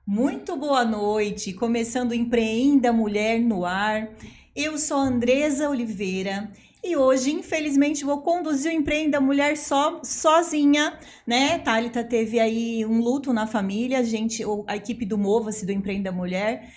Muito boa noite, começando o Empreenda Mulher no Ar. Eu sou a Andresa Oliveira e hoje, infelizmente, vou conduzir o Empreenda Mulher sozinha, né? Thalita teve aí um luto na família, a equipe do Mova-se do Empreenda Mulher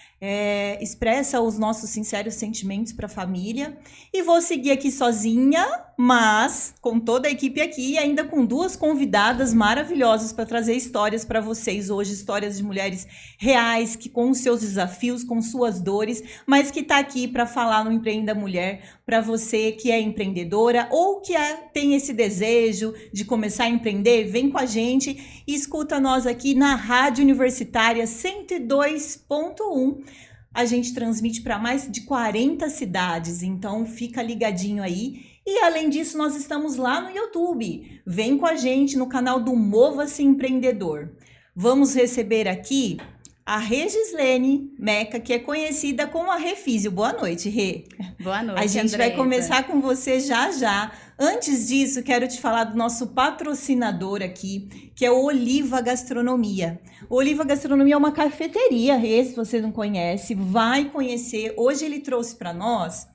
expressa os nossos sinceros sentimentos para a família e vou seguir aqui sozinha, mas com toda a equipe aqui e ainda com duas convidadas maravilhosas para trazer histórias para vocês hoje, histórias de mulheres reais, que com os seus desafios, com suas dores, mas que está aqui para falar no Empreenda Mulher, para você que é empreendedora ou que tem esse desejo de começar a empreender, vem com a gente e escuta nós aqui na Rádio Universitária 102.1. A gente transmite para mais de 40 cidades, então fica ligadinho aí. E além disso, nós estamos lá no YouTube. Vem com a gente no canal do Mova-se Empreendedor. Vamos receber aqui a Regislene Meca, que é conhecida como a Rê Físio. Boa noite, Rê. Boa noite, A gente Andresa. vai começar com você já já. Antes disso, quero te falar do nosso patrocinador aqui, que é o Oliva Gastronomia. O Oliva Gastronomia é uma cafeteria, Rê, se você não conhece, vai conhecer. Hoje ele trouxe para nós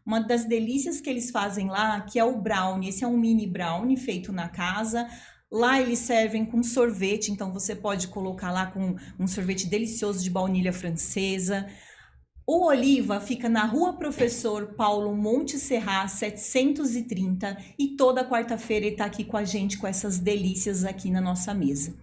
uma das delícias que eles fazem lá, que é o brownie. Esse é um mini brownie feito na casa. Lá eles servem com sorvete, então você pode colocar lá com um sorvete delicioso de baunilha francesa. O Oliva fica na Rua Professor Paulo Monte Serra, 730, e toda quarta-feira ele está aqui com a gente com essas delícias aqui na nossa mesa.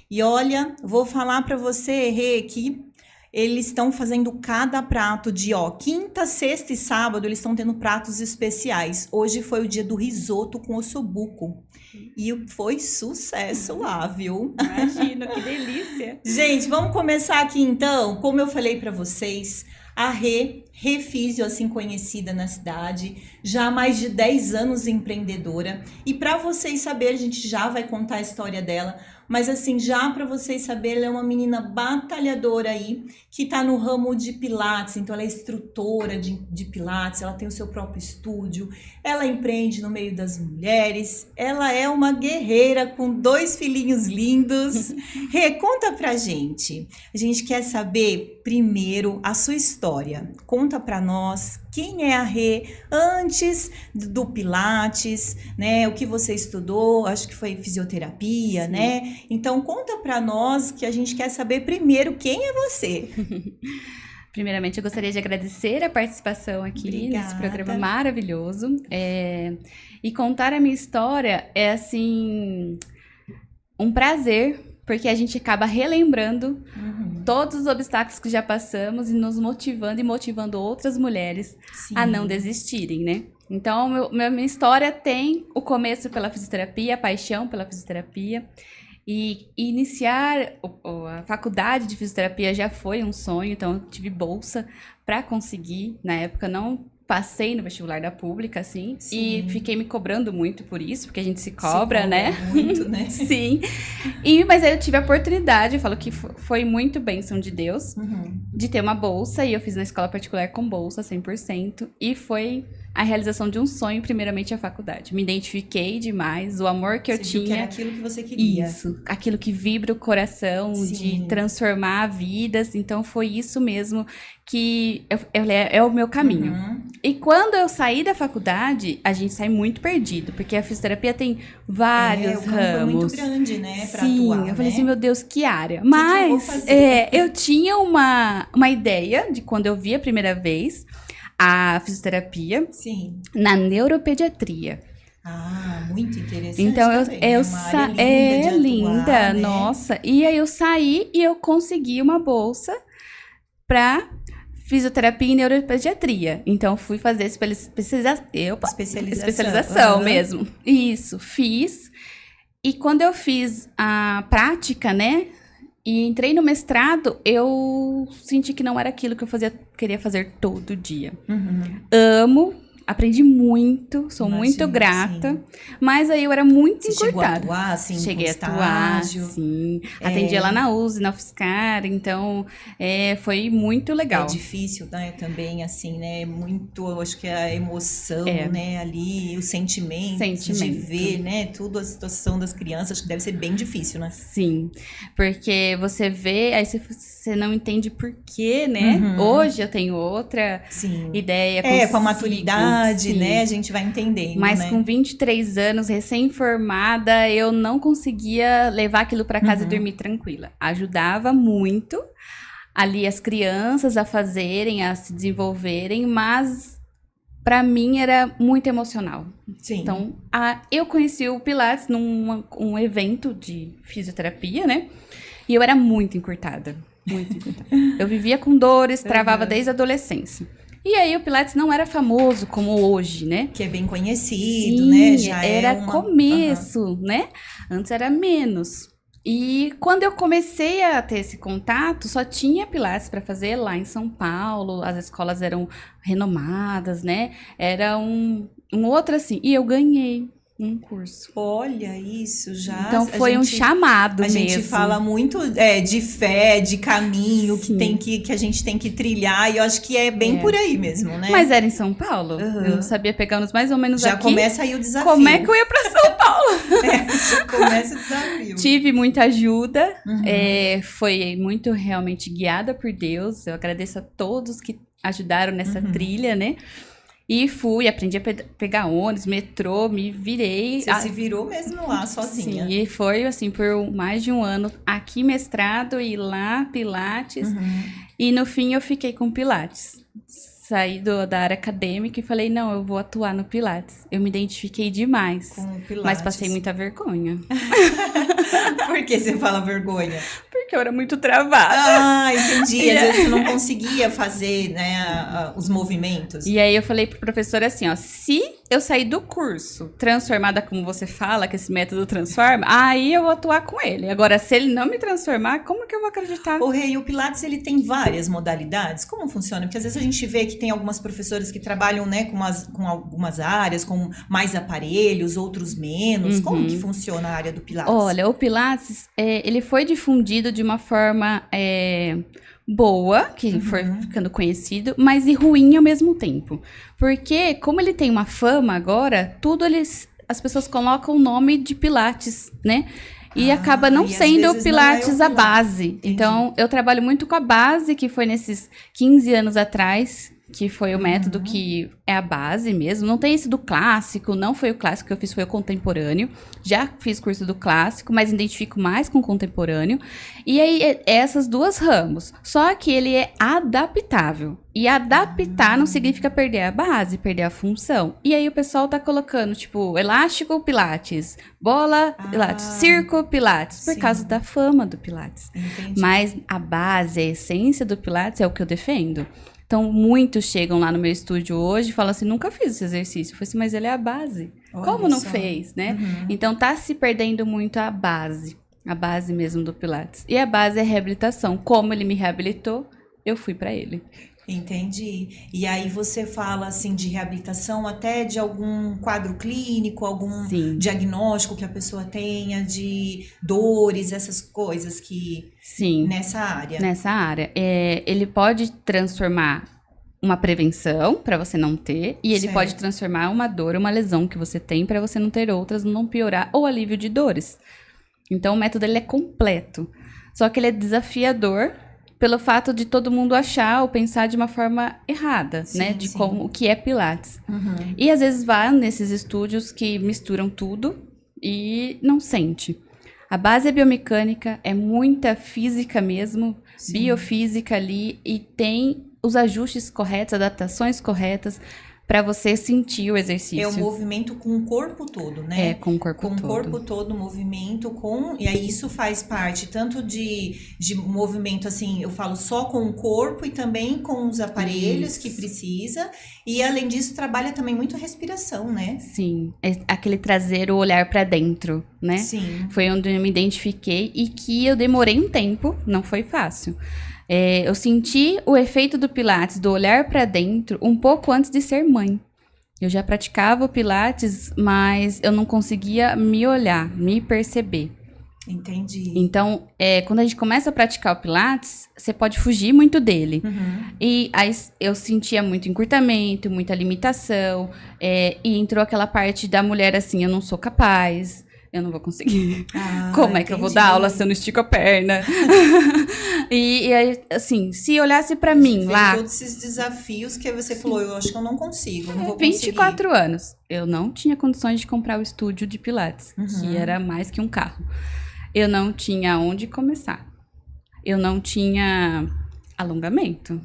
E olha, vou falar para você, Rê, que eles estão fazendo cada prato de, quinta, sexta e sábado, eles estão tendo pratos especiais. Hoje foi o dia do risoto com ossobuco. E foi sucesso lá, viu? Imagina, que delícia. Gente, vamos começar aqui então. Como eu falei para vocês, a Rê Físio, assim conhecida na cidade, já há mais de 10 anos empreendedora. E para vocês saberem, a gente já vai contar a história dela. Mas assim, já para vocês saberem, ela é uma menina batalhadora aí, que está no ramo de Pilates, então ela é instrutora de Pilates, ela tem o seu próprio estúdio, ela empreende no meio das mulheres, ela é uma guerreira com 2 filhinhos lindos. Rê, conta pra gente. A gente quer saber primeiro a sua história. Conta pra nós quem é a Rê antes do Pilates, né? O que você estudou, acho que foi fisioterapia, sim, né? Então conta pra nós que a gente quer saber primeiro quem é você. Primeiramente, eu gostaria de agradecer a participação aqui nesse programa maravilhoso. E contar a minha história é, assim, um prazer, porque a gente acaba relembrando todos os obstáculos que já passamos e nos motivando e motivando outras mulheres, sim, a não desistirem, né? Então, minha história tem o começo pela fisioterapia, a paixão pela fisioterapia. E iniciar a faculdade de fisioterapia já foi um sonho, então eu tive bolsa para conseguir. Na época não passei no vestibular da pública, assim, sim, e fiquei me cobrando muito por isso, porque a gente se cobra, né? Muito, né? Sim. Mas aí eu tive a oportunidade, eu falo que foi muito bênção de Deus, de ter uma bolsa, e eu fiz na escola particular com bolsa, 100%, e foi a realização de um sonho, primeiramente a faculdade. Me identifiquei demais, o amor que eu tinha. Que era aquilo que você queria. Isso, aquilo que vibra o coração, sim, de transformar vidas. Então, foi isso mesmo que é o meu caminho. E quando eu saí da faculdade, a gente sai muito perdido, porque a fisioterapia tem vários ramos. É muito grande, né, pra sim, atuar, eu falei né? assim, meu Deus, que área. Mas eu tinha uma ideia de quando eu vi a primeira vez a fisioterapia, sim, na neuropediatria. Ah, muito interessante. Então, é linda, né? Nossa. E aí eu saí e eu consegui uma bolsa para fisioterapia e neuropediatria. Então, fui fazer especialização mesmo. Isso, fiz. E quando eu fiz a prática, né, e entrei no mestrado, eu senti que não era aquilo que eu queria fazer todo dia. Amo Aprendi muito, sou muito Imagino, grata. sim. Mas aí eu era muito Você chegou a encurtada. atuar, assim, Cheguei com a atuar, estágio? sim. Atendia lá na USE, na UFSCar, então foi muito legal. É difícil, né, também, assim, né, muito, eu acho que a emoção, né, ali, o sentimento de ver, né, tudo, a situação das crianças, acho que deve ser bem difícil, né? Sim, porque você vê, aí você não entende por quê, né? Hoje eu tenho outra ideia. Com a maturidade, né, a gente vai entendendo, mas né? com 23 anos, recém-formada, eu não conseguia levar aquilo para casa e dormir tranquila. Ajudava muito ali as crianças a fazerem, a se desenvolverem, mas para mim era muito emocional. Sim. Então, eu conheci o Pilates num um evento de fisioterapia, né? E eu era muito encurtada, muito encurtada. Eu vivia com dores, travava desde a adolescência. E aí o Pilates não era famoso como hoje, né? Que é bem conhecido, Sim, né? Já era começo, né? Antes era menos. E quando eu comecei a ter esse contato, só tinha Pilates para fazer lá em São Paulo, as escolas eram renomadas, né? Era um outro assim. E eu ganhei um curso. Olha isso, já. Então foi um chamado mesmo. A gente fala muito de fé, de caminho que a gente tem que trilhar, e eu acho que é bem por aí mesmo, né? Mas era em São Paulo, eu não sabia pegar-nos mais ou menos já aqui. Já começa aí o desafio. Como é que eu ia para São Paulo? Já começa o desafio. Tive muita ajuda, foi muito realmente guiada por Deus. Eu agradeço a todos que ajudaram nessa trilha, né? E fui, aprendi a pegar ônibus, metrô, me virei. Você se virou mesmo lá, sozinha. Sim, e foi assim por mais de um ano. Aqui mestrado e lá Pilates. E no fim eu fiquei com Pilates. Saí da área acadêmica e falei, não, eu vou atuar no Pilates. Eu me identifiquei demais. Com o Pilates. Mas passei muita vergonha. Por que você fala vergonha? Porque eu era muito travada. Entendi. Às vezes você não conseguia fazer, né, os movimentos. E aí eu falei pro professor assim, ó, se eu sair do curso transformada como você fala, que esse método transforma, aí eu vou atuar com ele. Agora, se ele não me transformar, como que eu vou acreditar? O Pilates, ele tem várias modalidades. Como funciona? Porque às vezes a gente vê que tem algumas professoras que trabalham, né, com algumas áreas, com mais aparelhos, outros menos. Como que funciona a área do Pilates? Olha, o Pilates, ele foi difundido de uma forma boa, que foi ficando conhecido, mas e ruim ao mesmo tempo. Porque, como ele tem uma fama agora, as pessoas colocam o nome de Pilates, né? E acaba não sendo o Pilates a base. Entendi. Então, eu trabalho muito com a base, que foi nesses 15 anos atrás, que foi o método que é a base mesmo. Não tem esse do clássico, não foi o clássico que eu fiz, foi o contemporâneo. Já fiz curso do clássico, mas identifico mais com o contemporâneo. E aí, essas duas ramos. Só que ele é adaptável. E adaptar não significa perder a base, perder a função. E aí o pessoal tá colocando, tipo, elástico, Pilates, bola, Pilates, circo, Pilates, por causa da fama do Pilates. Entendi. Mas a base, a essência do Pilates é o que eu defendo. Então, muitos chegam lá no meu estúdio hoje e falam assim, nunca fiz esse exercício. Eu falei assim, mas ele é a base. Olha Como não só. Fez, né? Então, tá se perdendo muito a base mesmo do Pilates. E a base é reabilitação. Como ele me reabilitou, eu fui pra ele. Entendi. E aí você fala, assim, de reabilitação até de algum quadro clínico, algum diagnóstico que a pessoa tenha de dores, essas coisas que... Sim. Nessa área. Nessa área. Ele pode transformar uma prevenção para você não ter, e ele pode transformar uma dor, uma lesão que você tem para você não ter outras, não piorar, ou alívio de dores. Então, o método ele é completo. Só que ele é desafiador pelo fato de todo mundo achar ou pensar de uma forma errada, né? De como o que é Pilates. E às vezes vai nesses estúdios que misturam tudo e não sente. A base é biomecânica, é muita física mesmo, biofísica ali, e tem os ajustes corretos, adaptações corretas para você sentir o exercício. É o movimento com o corpo todo, né? É, com o corpo todo. Com o corpo todo, movimento e aí isso faz parte tanto de movimento, assim, eu falo só com o corpo e também com os aparelhos que precisa. E além disso, trabalha também muito a respiração, né? Sim, é aquele trazer o olhar para dentro, né? Sim. Foi onde eu me identifiquei e que eu demorei um tempo, não foi fácil. Eu senti o efeito do Pilates, do olhar para dentro, um pouco antes de ser mãe. Eu já praticava o Pilates, mas eu não conseguia me olhar, me perceber. Entendi. Então, quando a gente começa a praticar o Pilates, você pode fugir muito dele. E aí eu sentia muito encurtamento, muita limitação. E entrou aquela parte da mulher assim, eu não sou capaz, eu não vou conseguir. Como é que eu vou dar aula se eu não estico a perna? E aí, assim, se olhasse pra mim lá... todos esses desafios que você falou, eu acho que eu não consigo, não vou conseguir. 24 anos. Eu não tinha condições de comprar o estúdio de Pilates, que era mais que um carro. Eu não tinha onde começar. Eu não tinha alongamento.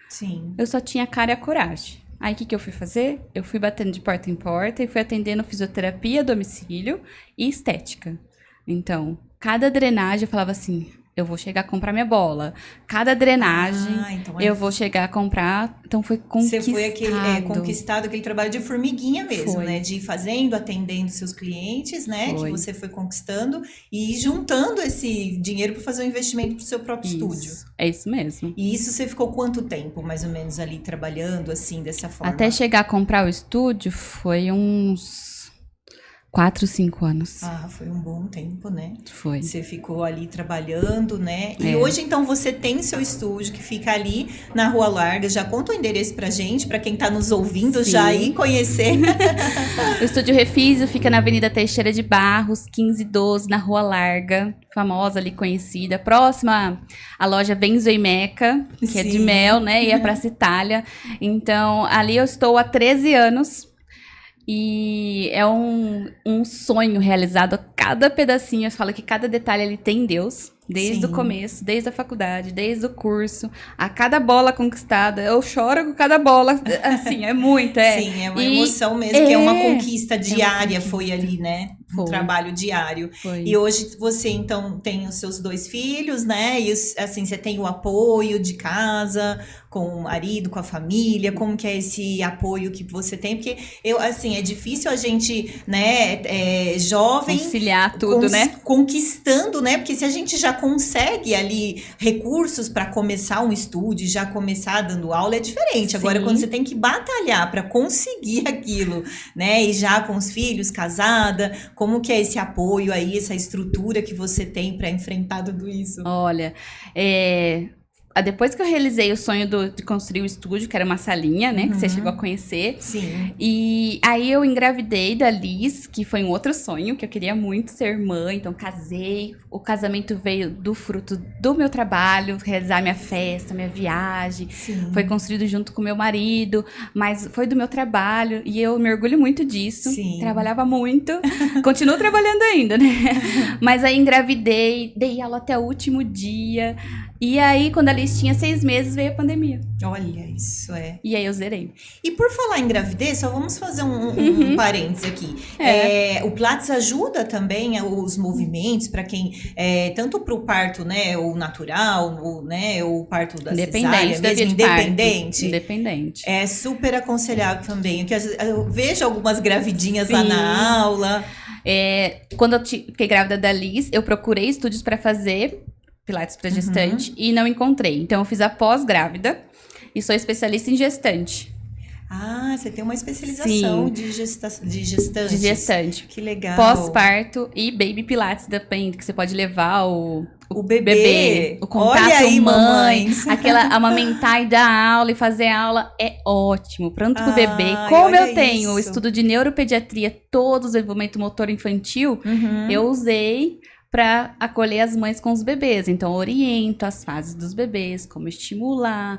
Sim. Eu só tinha cara e a coragem. Aí, o que eu fui fazer? Eu fui batendo de porta em porta e fui atendendo fisioterapia a domicílio e estética. Então, cada drenagem eu falava assim... Eu vou chegar a comprar minha bola. Cada drenagem, então eu vou chegar a comprar. Então, foi conquistado. Você foi conquistado aquele trabalho de formiguinha mesmo, Foi. né? De ir fazendo, atendendo seus clientes, né? Foi. Que você foi conquistando e juntando esse dinheiro para fazer um investimento para o seu próprio estúdio. É isso mesmo. E isso você ficou quanto tempo, mais ou menos, ali trabalhando, assim, dessa forma? Até chegar a comprar o estúdio, foi uns 4, 5 anos. Foi um bom tempo, né? Foi. Você ficou ali trabalhando, né? E hoje, então, você tem seu estúdio que fica ali na Rua Larga. Já conta o endereço pra gente, pra quem tá nos ouvindo já ir conhecer. O Estúdio Refísio fica na Avenida Teixeira de Barros, 1512, na Rua Larga. Famosa ali, conhecida. Próxima à loja Benzo e Meca, que é de mel, né? E a Praça Itália. Então, ali eu estou há 13 anos. E é um sonho realizado. Cada pedacinho, eu falo que cada detalhe ali tem Deus. Desde o começo, desde a faculdade, desde o curso. A cada bola conquistada, eu choro com cada bola. Assim, é muito, Sim, é uma emoção mesmo, que é uma conquista diária, foi ali, né? Um trabalho diário. Foi. E hoje você, então, tem os seus 2 filhos, né? E, assim, você tem o apoio de casa, com o marido, com a família. Como que é esse apoio que você tem? Porque, assim, é difícil a gente, né, jovem... Conciliar tudo, né? Conquistando, né? Porque se a gente já consegue ali recursos para começar um estúdio, já começar dando aula, é diferente. Agora, quando você tem que batalhar para conseguir aquilo, né? E já com os filhos, casada, como que é esse apoio aí, essa estrutura que você tem para enfrentar tudo isso? Olha, depois que eu realizei o sonho de construir o estúdio, que era uma salinha, né? Que você chegou a conhecer. Sim. E aí eu engravidei da Liz, que foi um outro sonho, que eu queria muito ser mãe. Então casei. O casamento veio do fruto do meu trabalho, realizar minha festa, minha viagem. Sim. Foi construído junto com meu marido, mas foi do meu trabalho. E eu me orgulho muito disso. Sim. Trabalhava muito. Continuo trabalhando ainda, né? Mas aí engravidei, dei aula até o último dia. E aí, quando a Liz tinha 6 meses, veio a pandemia. Olha, isso E aí eu zerei. E por falar em gravidez, só vamos fazer um parênteses aqui. O Pilates ajuda também os movimentos para quem, tanto para o parto, né, o natural, ou o parto da cesárea, mesmo independente. Independente. É super aconselhável também. Eu vejo algumas gravidinhas lá na aula. Quando eu fiquei grávida da Liz, eu procurei estúdios para fazer Pilates para gestante e não encontrei. Então, eu fiz a pós-grávida e sou especialista em gestante. Ah, você tem uma especialização de gestante. De gestante. Que legal. Pós-parto e baby pilates também, que você pode levar o bebê. O contato Olha aí, mãe, aquela amamentar e dar aula e fazer aula é ótimo. Pronto pro bebê. Como eu tenho o estudo de neuropediatria, todo o desenvolvimento motor infantil, eu usei para acolher as mães com os bebês. Então, eu oriento as fases dos bebês, como estimular,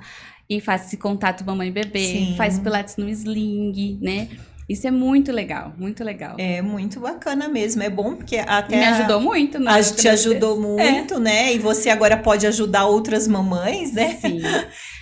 e faz esse contato mamãe-bebê, faz pilates no sling, né? Isso é muito legal, muito legal. É muito bacana mesmo, é bom porque até... Me ajudou muito, né? Te ajudou muito, né? E você agora pode ajudar outras mamães, né? Sim.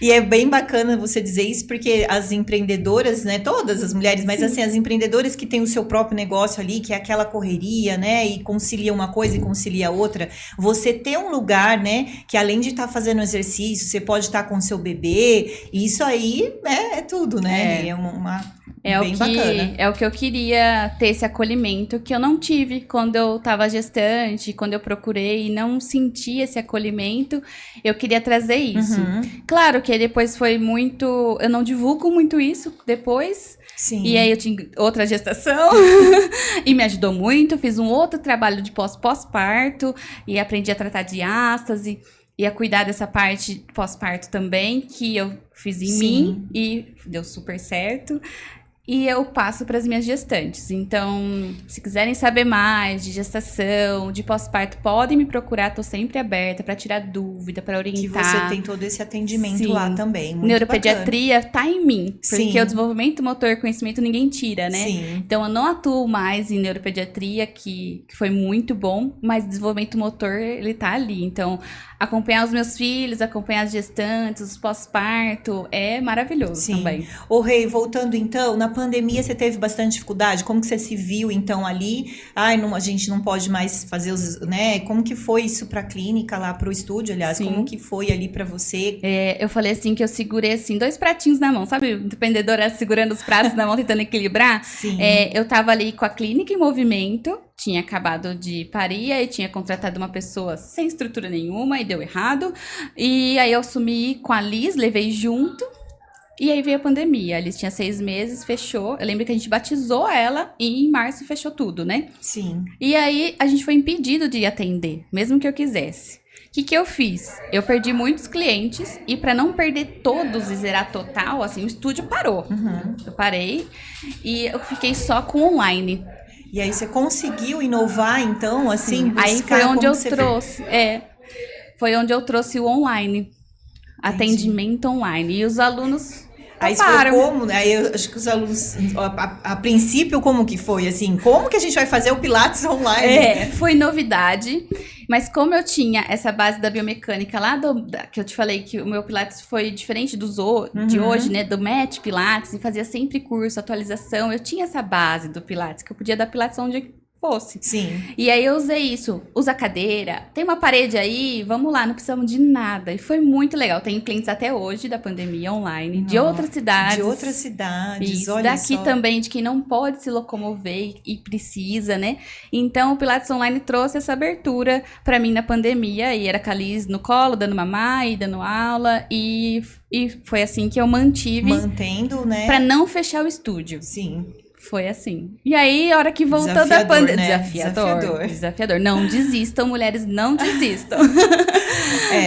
E é bem bacana você dizer isso, porque as empreendedoras, né? Todas as mulheres, mas assim, as empreendedoras que têm o seu próprio negócio ali, que é aquela correria, né? E concilia uma coisa e concilia outra. Você ter um lugar, né? Que além de estar fazendo exercício, você pode estar com o seu bebê. E isso aí, é tudo, né? É uma Bem bacana. É o que eu queria ter, esse acolhimento que eu não tive quando eu estava gestante, quando eu procurei e não senti esse acolhimento, eu queria trazer isso. Claro que depois foi muito... Eu não divulgo muito isso depois. Sim. E aí eu tinha outra gestação e me ajudou muito. Fiz um outro trabalho de pós-parto e aprendi a tratar de ástase e a cuidar dessa parte pós-parto também, que eu fiz em mim e deu super certo. E eu passo para as minhas gestantes. Então, se quiserem saber mais de gestação, de pós-parto, podem me procurar. Estou sempre aberta para tirar dúvida, para orientar. Que você tem todo esse atendimento lá também. Muito Neuropediatria bacana. tá em mim. Porque o desenvolvimento motor, conhecimento, ninguém tira, né? Sim. Então, eu não atuo mais em neuropediatria, que foi muito bom. Mas desenvolvimento motor, ele tá ali. Então, acompanhar os meus filhos, acompanhar as gestantes, os pós-parto, é maravilhoso também. Ô, Rei, voltando então, na pandemia você teve bastante dificuldade? Como que você se viu então ali? Ai, não, a gente não pode mais fazer os, né? Como que foi isso pra clínica, lá pro estúdio, aliás? Como que foi ali pra você? Eu falei assim, que eu segurei assim, 2 pratinhos na mão, sabe? Empreendedora segurando os pratos na mão, tentando equilibrar. Sim. Eu tava ali com a clínica em movimento, tinha acabado de parir e tinha contratado uma pessoa sem estrutura nenhuma e deu errado. E aí eu assumi com a Liz, levei junto. E aí veio a pandemia. A Liz tinha 6 meses, fechou. Eu lembro que a gente batizou ela e em março fechou tudo, né? Sim. E aí a gente foi impedido de atender, mesmo que eu quisesse. O que eu fiz? Eu perdi muitos clientes e para não perder todos e zerar total, assim, o estúdio parou. Eu parei e eu fiquei só com online. E aí você conseguiu inovar, então, assim, buscar... Aí foi onde eu trouxe, foi onde eu trouxe o online, atendimento online. E os alunos Aí foi como, né? Aí eu acho que os alunos, a princípio, como que foi, assim? Como que a gente vai fazer o Pilates online? Foi novidade, mas como eu tinha essa base da biomecânica lá, que eu te falei que o meu Pilates foi diferente de hoje, né? Do Match Pilates, e fazia sempre curso, atualização, eu tinha essa base do Pilates, que eu podia dar Pilates onde fosse. Sim. E aí eu usei isso, usa cadeira, tem uma parede aí, vamos lá, não precisamos de nada. E foi muito legal, tenho clientes até hoje da pandemia online, de outras cidades. De outras cidades, isso, olha daqui só. também, de quem não pode se locomover e precisa, né? Então o Pilates Online trouxe essa abertura pra mim na pandemia, e era com a Liz no colo, dando mamar e dando aula, e foi assim que eu mantive. Mantendo, né? Pra não fechar o estúdio. Sim. Foi assim. E aí, a hora que voltou da pandemia... Né? Desafiador. Não desistam, mulheres, não desistam.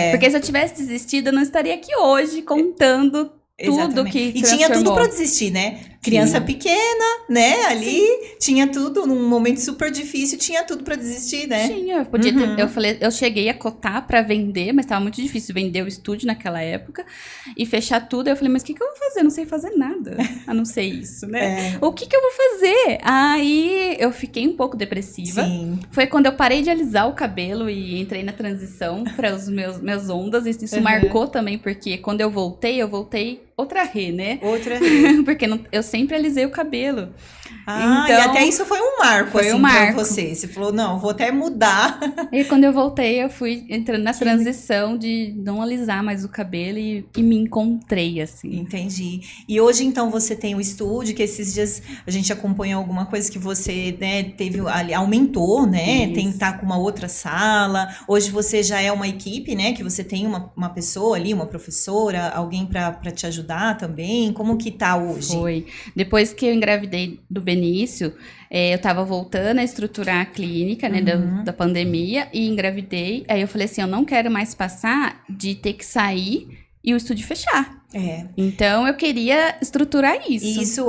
Porque se eu tivesse desistido, eu não estaria aqui hoje contando tudo que E tinha tudo pra desistir, né? Criança pequena, né? Ali tinha tudo, num momento super difícil, tinha tudo pra desistir, né? Tinha, eu podia ter, eu cheguei a cotar pra vender, mas tava muito difícil vender o estúdio naquela época e fechar tudo. Eu falei, mas o que eu vou fazer? Eu não sei fazer nada, a não ser isso, né? O que eu vou fazer? Aí eu fiquei um pouco depressiva. Sim. Foi quando eu parei de alisar o cabelo e entrei na transição para os meus ondas. Isso marcou também, porque quando eu voltei outra rê, né? Outra rê. Porque eu sempre alisei o cabelo. Então, e até isso foi um marco, foi assim, um marco pra você. Você falou, não, vou até mudar. E quando eu voltei, eu fui entrando na transição de não alisar mais o cabelo e me encontrei, assim. Entendi. E hoje, então, você tem o estúdio, que esses dias a gente acompanhou alguma coisa que você, né, teve ali, aumentou, né? Isso. Tem que estar com uma outra sala. Hoje você já é uma equipe, né? Que você tem uma pessoa ali, uma professora, alguém pra te ajudar também. Como que tá hoje? Foi. Depois que eu engravidei do Benício, eu tava voltando a estruturar a clínica, né, da pandemia, e engravidei. Aí eu falei assim, eu não quero mais passar de ter que sair e o estúdio fechar. Então, eu queria estruturar isso. E isso,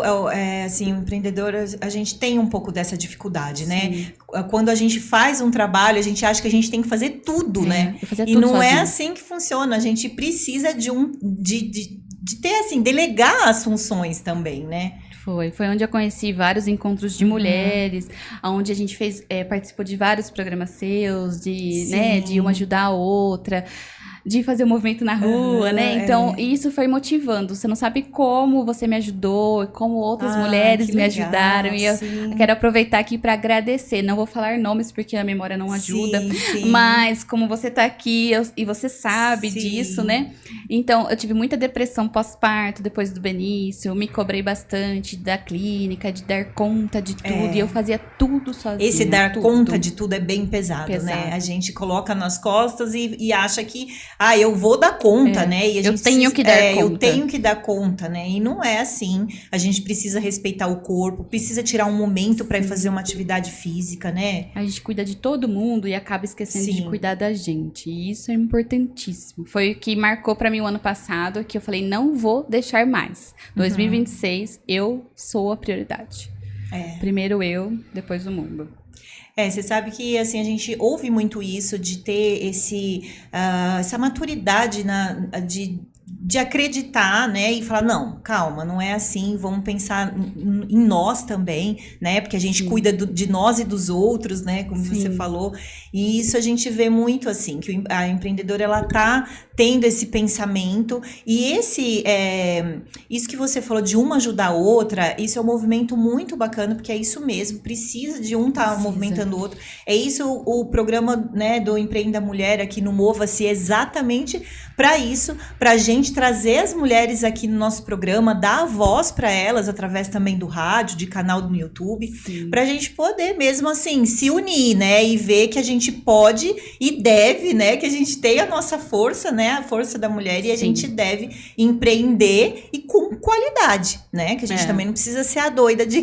assim, empreendedora, a gente tem um pouco dessa dificuldade, né? Quando a gente faz um trabalho, a gente acha que a gente tem que fazer tudo, né? E não sozinho. É assim que funciona. A gente precisa de ter, assim, delegar as funções também, né? Foi onde eu conheci vários encontros de mulheres, onde a gente participou de vários programas seus, né, de uma ajudar a outra. de fazer o movimento na rua, né? Então, isso foi motivando. Você não sabe como você me ajudou, como outras mulheres me ajudaram. E eu quero aproveitar aqui para agradecer. Não vou falar nomes porque a memória não ajuda. Sim. Mas como você tá aqui e você sabe disso, né? Então, eu tive muita depressão pós-parto, depois do Benício. Me cobrei bastante da clínica, de dar conta de tudo. E eu fazia tudo sozinha. Esse dar conta de tudo é bem pesado, né? A gente coloca nas costas e acha que, eu vou dar conta, né? E a gente eu tenho que dar conta. Eu tenho que dar conta, né? E não é assim. A gente precisa respeitar o corpo, precisa tirar um momento para ir fazer uma atividade física, né? A gente cuida de todo mundo e acaba esquecendo de cuidar da gente. E isso é importantíssimo. Foi o que marcou para mim o ano passado, que eu falei, não vou deixar mais. 2026, eu sou a prioridade. Primeiro eu, depois o mundo. Você sabe que, assim, a gente ouve muito isso, de ter essa maturidade de acreditar, né, e falar, não, calma, não é assim, vamos pensar em nós também, né, porque a gente cuida de nós e dos outros, né, como você falou, e isso a gente vê muito, assim, que a empreendedora, ela tá tendo esse pensamento, e isso que você falou de uma ajudar a outra, isso é um movimento muito bacana, porque é isso mesmo, precisa de um estar movimentando o outro, é isso o programa, né, do Empreenda Mulher aqui no Mova-se, exatamente para isso, pra gente trazer as mulheres aqui no nosso programa, dar a voz para elas, através também do rádio, de canal no YouTube, pra gente poder mesmo, assim, se unir, né, e ver que a gente pode e deve, né, que a gente tem a nossa força, né, a força da mulher, e a gente deve empreender e com qualidade, né, que a gente também não precisa ser a doida de...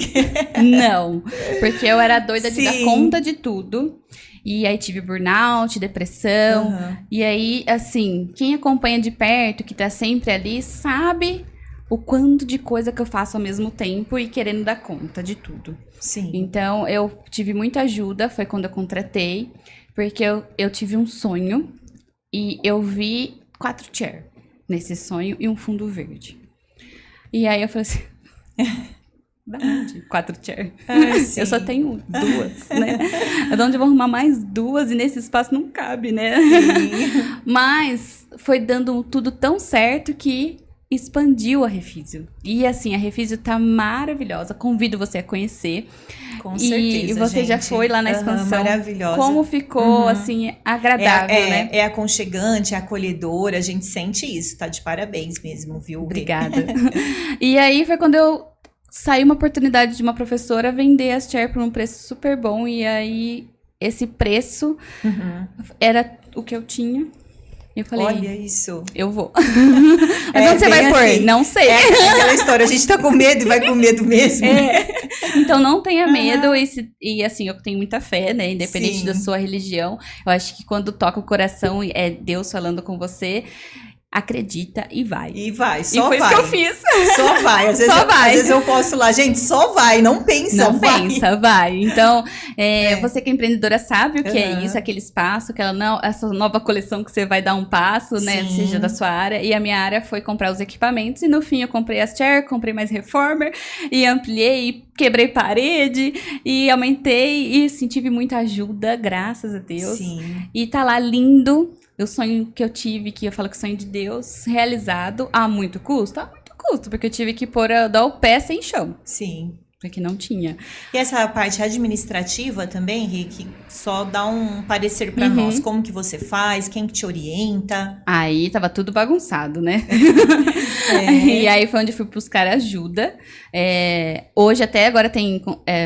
Não, porque eu era doida de dar conta de tudo. E aí tive burnout, depressão. E aí, assim, quem acompanha de perto, que tá sempre ali, sabe o quanto de coisa que eu faço ao mesmo tempo e querendo dar conta de tudo. Então, eu tive muita ajuda, foi quando eu contratei, porque eu tive um sonho e eu vi 4 chairs nesse sonho e um fundo verde. E aí eu falei assim... Da onde? 4 chairs. Eu só tenho 2, né? De onde eu vou arrumar mais 2 e nesse espaço não cabe, né? Mas foi dando tudo tão certo que expandiu a Refísio. E assim, a Refísio tá maravilhosa. Convido você a conhecer. Com certeza, e você já foi lá na expansão. Maravilhosa. Como ficou, assim, agradável, né? É aconchegante, é acolhedora. A gente sente isso. Tá de parabéns mesmo, viu? Obrigada. E aí foi quando eu... Saiu uma oportunidade de uma professora vender as chairs por um preço super bom. E aí, esse preço era o que eu tinha. Eu falei, olha isso. Eu vou. Mas onde você vai pôr? Assim, não sei. Aquela história, a gente tá com medo e vai com medo mesmo. Então, não tenha medo. E assim, eu tenho muita fé, né? Independente da sua religião. Eu acho que quando toca o coração, é Deus falando com você... Acredita e vai. E vai, só vai. E foi isso que eu fiz. Só vai. Às vezes eu posto lá, gente, só vai, não pensa, não vai. Não pensa, vai. Então, você que é empreendedora sabe o que é isso, aquele espaço, essa nova coleção que você vai dar um passo, né, seja da sua área. E a minha área foi comprar os equipamentos e no fim eu comprei as chairs, comprei mais reformer e ampliei, quebrei parede e aumentei e assim, tive muita ajuda, graças a Deus. E tá lá lindo. O sonho que eu tive, que eu falo que é sonho de Deus, realizado a muito custo? A muito custo, porque eu tive que dar o pé sem chão. Porque não tinha. E essa parte administrativa também, Rick, só dá um parecer pra nós. Como que você faz? Quem que te orienta? Aí tava tudo bagunçado, né? E aí foi onde eu fui buscar ajuda. Hoje até agora tem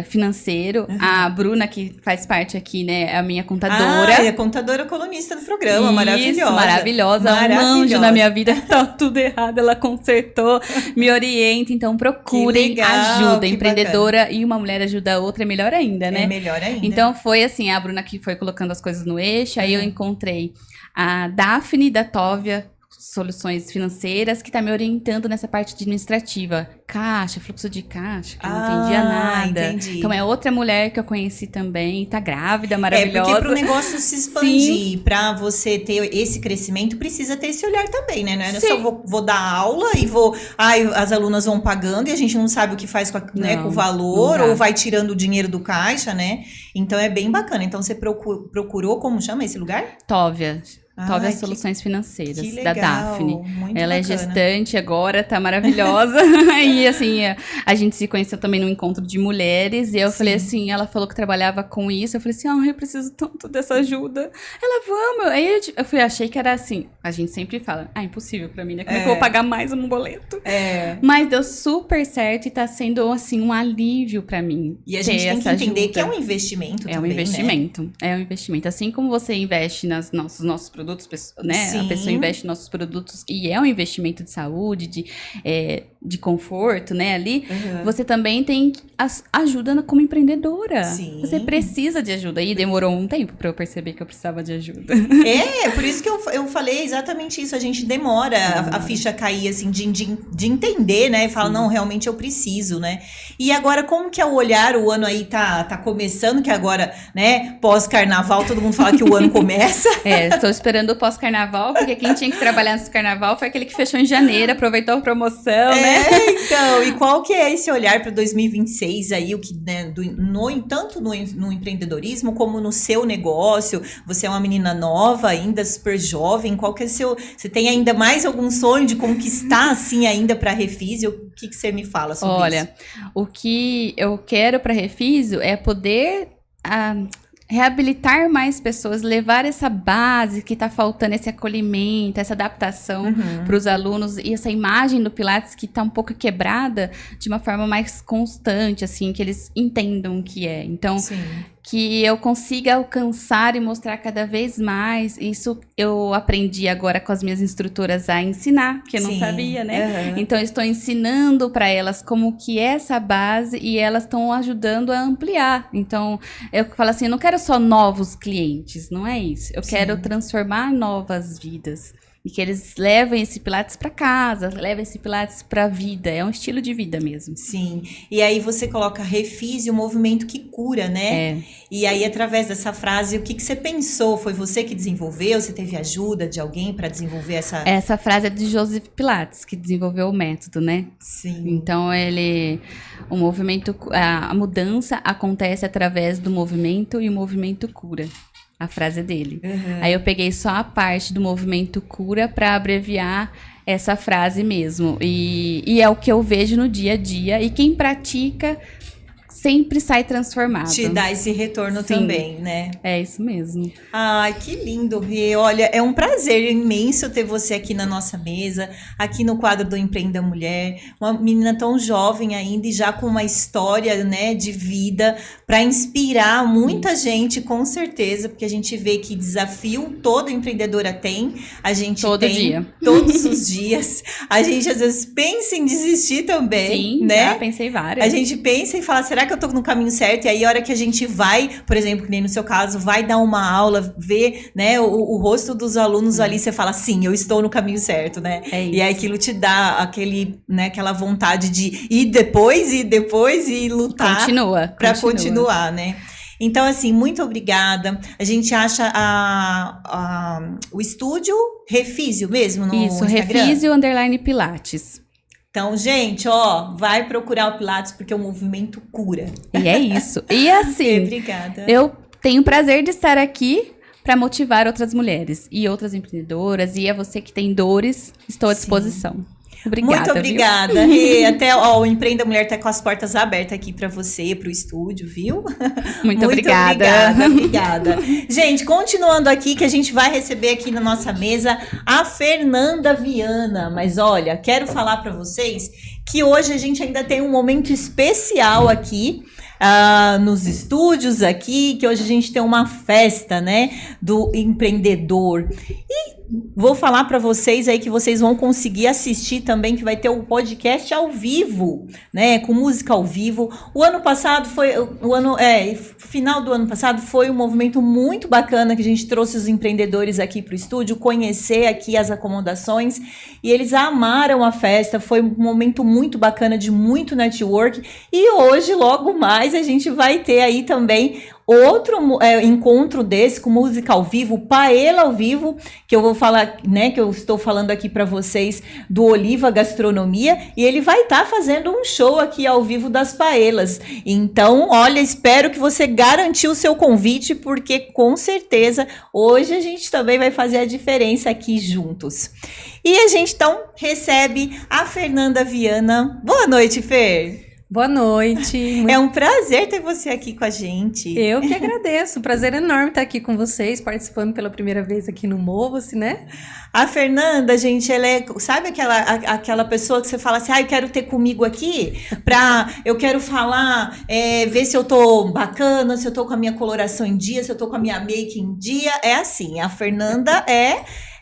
financeiro. A Bruna, que faz parte aqui, né? É a minha contadora. É a contadora colunista do programa. Isso, maravilhosa. Um anjo na minha vida. Tá tudo errado. Ela consertou, me orienta. Então procurem ajuda. Empreendedora e uma mulher ajuda a outra, é melhor ainda, né? É melhor ainda. Então foi assim, a Bruna que foi colocando as coisas no eixo, aí eu encontrei a Daphne da Tóvia Soluções Financeiras, que tá me orientando nessa parte administrativa. Caixa, fluxo de caixa, que eu não entendia nada. Entendi. Então é outra mulher que eu conheci também, tá grávida, maravilhosa. Porque pro negócio se expandir, pra você ter esse crescimento, precisa ter esse olhar também, né? Não é só vou dar aula e as alunas vão pagando e a gente não sabe o que faz com o valor, ou vai tirando o dinheiro do caixa, né? Então é bem bacana. Então você procurou, como chama esse lugar? Tóvia. Tove Soluções Financeiras, que da legal, Daphne. muito Ela bacana. é gestante agora, tá maravilhosa. E assim, a gente se conheceu também num encontro de mulheres. E eu falei assim, ela falou que trabalhava com isso. Eu falei assim, eu preciso tanto dessa ajuda. Ela, vamos. Aí achei que era assim. A gente sempre fala, impossível pra mim, né? Como é que eu vou pagar mais um boleto? Mas deu super certo e tá sendo, assim, um alívio pra mim. E a gente tem que entender que é um investimento também, um investimento, né? É um investimento. Assim como você investe nos nossos produtos, né? Sim. A pessoa investe nos nossos produtos e é um investimento de saúde, de conforto, né? Ali, você também tem ajuda como empreendedora. Sim. Você precisa de ajuda. E demorou um tempo pra eu perceber que eu precisava de ajuda. Por isso que eu falei exatamente isso. A gente demora a ficha cair, assim, de entender, né? E fala, não, realmente eu preciso, né? E agora, como que é o olhar? O ano aí tá começando, que agora, né? Pós-carnaval, todo mundo fala que o ano começa. Estou esperando o pós-carnaval, porque quem tinha que trabalhar nesse carnaval foi aquele que fechou em janeiro, aproveitou a promoção, né? Então, e qual que é esse olhar para 2026 aí, o que, né, tanto no empreendedorismo como no seu negócio? Você é uma menina nova ainda, super jovem, qual que é você tem ainda mais algum sonho de conquistar, assim, ainda para a Refizio? O que você me fala sobre isso? Olha, o que eu quero para a Refizio é poder reabilitar mais pessoas, levar essa base que está faltando, esse acolhimento, essa adaptação para os alunos e essa imagem do Pilates que está um pouco quebrada de uma forma mais constante, assim, que eles entendam o que é. Então, que eu consiga alcançar e mostrar cada vez mais. Isso eu aprendi agora com as minhas instrutoras a ensinar, que eu não sabia, né? Então, eu estou ensinando para elas como que é essa base e elas estão ajudando a ampliar. Então, eu falo assim, eu não quero só novos clientes, não é isso. Eu quero transformar novas vidas. E que eles levem esse Pilates para casa, levem esse Pilates para a vida. É um estilo de vida mesmo. Sim. E aí você coloca Refizio, o movimento que cura, né? E aí, através dessa frase, o que você pensou? Foi você que desenvolveu? Você teve ajuda de alguém para desenvolver essa... Essa frase é de Joseph Pilates, que desenvolveu o método, né? Sim. Então, o movimento, a mudança acontece através do movimento e o movimento cura. A frase é dele. Aí eu peguei só a parte do movimento cura para abreviar essa frase mesmo. E é o que eu vejo no dia a dia. E quem pratica sempre sai transformado. Te dá esse retorno também, né? É isso mesmo. Ai, que lindo, Rê. Olha, é um prazer imenso ter você aqui na nossa mesa, aqui no quadro do Empreenda Mulher. Uma menina tão jovem ainda e já com uma história, né, de vida para inspirar muita gente, com certeza, porque a gente vê que desafio toda empreendedora tem. A gente todo dia. Todos os dias. A gente às vezes pensa em desistir também, sim, né? Já pensei várias. A gente pensa e fala, será que eu tô no caminho certo? E aí, a hora que a gente vai, por exemplo, que nem no seu caso, vai dar uma aula, ver, né, o rosto dos alunos ali, você fala, sim, eu estou no caminho certo, né? E aí aquilo te dá aquela vontade de ir depois e lutar. Continua. Continuar, né? Então, assim, muito obrigada. A gente acha o estúdio Refizio mesmo no Instagram? Refizio _Pilates. Então, gente, vai procurar o Pilates porque o movimento cura. E é isso. E assim, obrigada. Eu tenho o prazer de estar aqui para motivar outras mulheres e outras empreendedoras. E a você que tem dores, estou à disposição. Obrigada, muito obrigada. E até o Empreenda Mulher tá com as portas abertas aqui para você, para o estúdio, viu? Muito obrigada. Obrigada. Gente, continuando aqui, que a gente vai receber aqui na nossa mesa a Fernanda Viana. Mas olha, quero falar para vocês que hoje a gente ainda tem um momento especial aqui. Nos estúdios aqui, que hoje a gente tem uma festa, né, do empreendedor. E vou falar para vocês aí que vocês vão conseguir assistir também, que vai ter o podcast ao vivo, né, com música ao vivo. O ano passado final do ano passado foi um movimento muito bacana que a gente trouxe os empreendedores aqui para o estúdio, conhecer aqui as acomodações, e eles amaram a festa. Foi um momento muito bacana, de muito network, e hoje, logo mais, a gente vai ter aí também outro encontro desse com música ao vivo, paella ao vivo, que eu vou falar, né, que eu estou falando aqui para vocês do Oliva Gastronomia, e ele vai estar fazendo um show aqui ao vivo das paellas. Então, olha, espero que você garantiu o seu convite, porque com certeza hoje a gente também vai fazer a diferença aqui juntos. E a gente então recebe a Fernanda Viana. Boa noite, Fer. Boa noite. É um prazer ter você aqui com a gente. Eu que agradeço. Prazer enorme estar aqui com vocês, participando pela primeira vez aqui no Mova-se, né? A Fernanda, gente, ela é... Sabe aquela pessoa que você fala assim, eu quero ter comigo aqui? Eu quero falar, ver se eu tô bacana, se eu tô com a minha coloração em dia, se eu tô com a minha make em dia. É assim, a Fernanda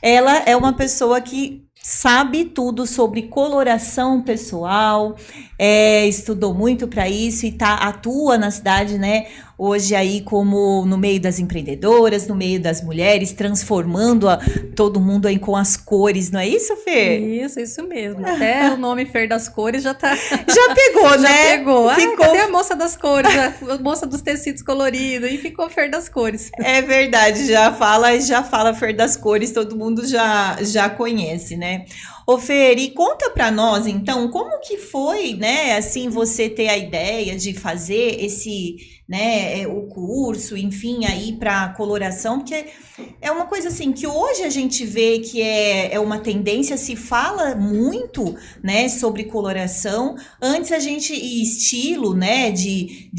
ela é uma pessoa que sabe tudo sobre coloração pessoal, estudou muito para isso e atua na cidade, né? Hoje aí como no meio das empreendedoras, no meio das mulheres, transformando todo mundo aí com as cores, não é isso, Fer? Isso mesmo. Até o nome Fer das Cores já tá... Já pegou, né? Já pegou. Ficou... Cadê a moça das cores? A moça dos tecidos coloridos. E ficou Fer das Cores. É verdade, já fala Fer das Cores, todo mundo já conhece, né? Ô Fer, e conta pra nós, então, como que foi, né, assim, você ter a ideia de fazer esse, né, o curso, enfim, aí pra coloração, porque é uma coisa assim, que hoje a gente vê que é uma tendência, se fala muito, né, sobre coloração, antes e estilo, né, de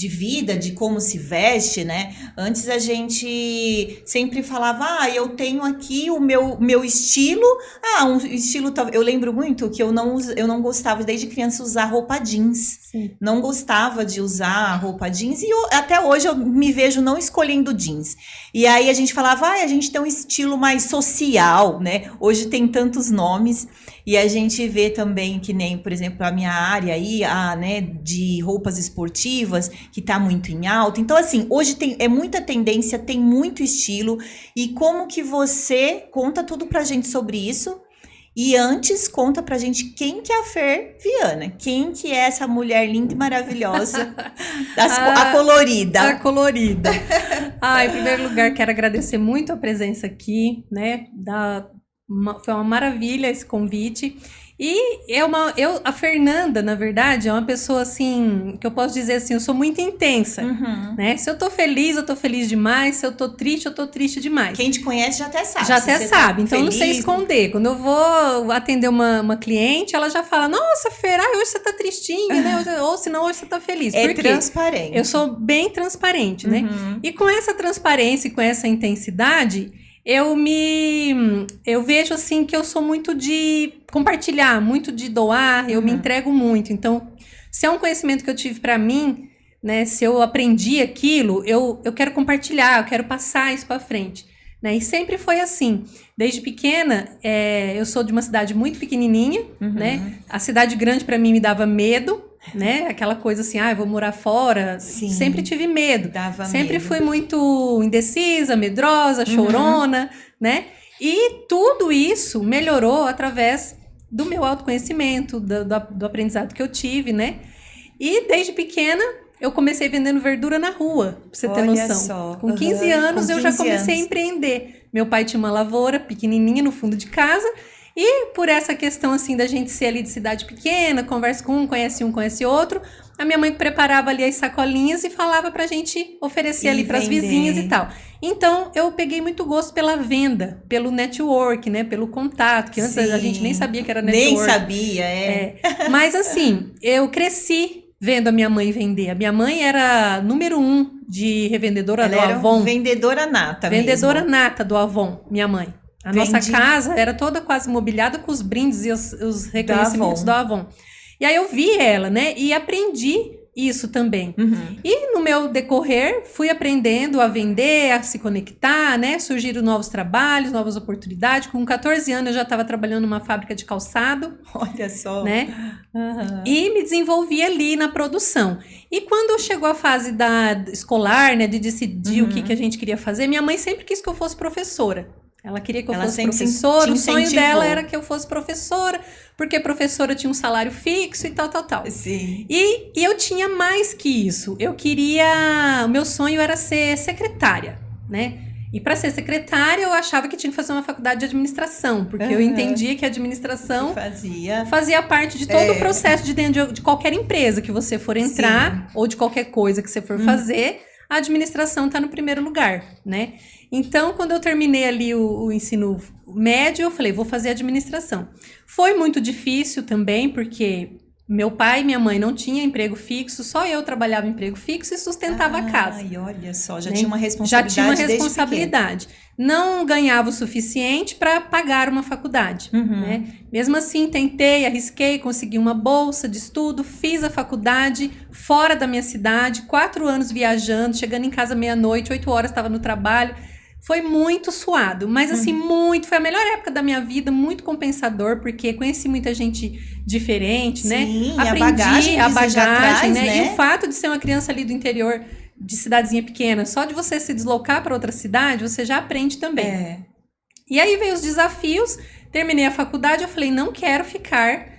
vida, de como se veste, né, antes a gente sempre falava, eu tenho aqui o meu estilo, um estilo, eu lembro muito que eu não gostava desde criança usar roupa jeans. Sim. Não gostava de usar roupa jeans e até hoje eu me vejo não escolhendo jeans. E aí a gente falava, a gente tem um estilo mais social, né? Hoje tem tantos nomes e a gente vê também que nem, por exemplo, a minha área aí, né, de roupas esportivas, que tá muito em alta. Então, assim, hoje é muita tendência, tem muito estilo. E como que você conta tudo pra gente sobre isso? E antes, conta pra gente quem que é a Fer Viana. Quem que é essa mulher linda e maravilhosa, a colorida. A colorida. Em primeiro lugar, quero agradecer muito a presença aqui, né? Foi uma maravilha esse convite. E a Fernanda, na verdade, é uma pessoa, assim, que eu posso dizer assim, eu sou muito intensa, né? Se eu tô feliz demais. Se eu tô triste demais. Quem te conhece já até sabe. Já até sabe, então feliz, não sei esconder. Quando eu vou atender uma cliente, ela já fala, nossa, Fer, hoje você tá tristinha, né? Ou senão hoje você tá feliz. É transparente. Eu sou bem transparente, né? E com essa transparência e com essa intensidade... Eu vejo assim que eu sou muito de compartilhar, muito de doar, eu me entrego muito. Então, se é um conhecimento que eu tive para mim, né, se eu aprendi aquilo, eu quero compartilhar, eu quero passar isso para frente, né? E sempre foi assim. Desde pequena, eu sou de uma cidade muito pequenininha, né? A cidade grande para mim me dava medo, né? Aquela coisa assim, eu vou morar fora. Sim, sempre tive medo. Sempre fui muito indecisa, medrosa, chorona, né? E tudo isso melhorou através do meu autoconhecimento, do aprendizado que eu tive, né? E desde pequena eu comecei vendendo verdura na rua, pra você ter noção. Só. Com 15 anos eu já comecei a empreender. Meu pai tinha uma lavoura pequenininha no fundo de casa. E por essa questão, assim, da gente ser ali de cidade pequena, conversa com um, conhece outro, a minha mãe preparava ali as sacolinhas e falava pra gente oferecer ali pras vizinhas e tal. Então, eu peguei muito gosto pela venda, pelo network, né? Pelo contato, que antes a gente nem sabia que era network. Nem sabia, Mas, assim, eu cresci vendo a minha mãe vender. A minha mãe era número 1 de revendedora do Avon. Vendedora nata Vendedora nata do Avon, minha mãe. A nossa casa era toda quase mobiliada com os brindes e os reconhecimentos do Avon. E aí eu vi ela, né? E aprendi isso também. E no meu decorrer, fui aprendendo a vender, a se conectar, né? Surgiram novos trabalhos, novas oportunidades. Com 14 anos eu já estava trabalhando numa fábrica de calçado. Olha só. Né? E me desenvolvi ali na produção. E quando chegou a fase da escolar, né? De decidir o que a gente queria fazer, minha mãe sempre quis que eu fosse professora. Ela queria que eu Ela fosse sempre professora, te o sonho incentivou. dela era que eu fosse professora, porque professora tinha um salário fixo e tal. Sim. E eu tinha mais que isso. O meu sonho era ser secretária, né? E para ser secretária, eu achava que tinha que fazer uma faculdade de administração, porque eu entendia que a administração fazia parte de todo o processo de dentro de qualquer empresa que você for entrar, ou de qualquer coisa que você for fazer, a administração está no primeiro lugar, né? Então, quando eu terminei ali o ensino médio, eu falei, vou fazer administração. Foi muito difícil também, porque meu pai e minha mãe não tinham emprego fixo, só eu trabalhava em emprego fixo e sustentava a casa. Ai, olha só, já né? tinha uma responsabilidade. Já tinha uma responsabilidade. Não ganhava o suficiente para pagar uma faculdade. Né? Mesmo assim, tentei, arrisquei, consegui uma bolsa de estudo, fiz a faculdade fora da minha cidade, 4 anos viajando, chegando em casa meia-noite, 8 horas estava no trabalho. Foi muito suado, mas assim, foi a melhor época da minha vida, muito compensador, porque conheci muita gente diferente, né? Aprendi a bagagem, né? E o fato de ser uma criança ali do interior, de cidadezinha pequena, só de você se deslocar para outra cidade, você já aprende também. E aí veio os desafios, terminei a faculdade, eu falei, não quero ficar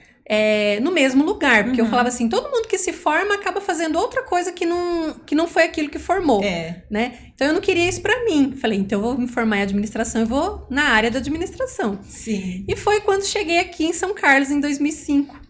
no mesmo lugar, porque eu falava assim, todo mundo que se forma acaba fazendo outra coisa que não foi aquilo que formou, né? Então eu não queria isso pra mim. Falei, então eu vou me formar em administração, eu vou na área da administração. Sim. E foi quando cheguei aqui em São Carlos, em 2005.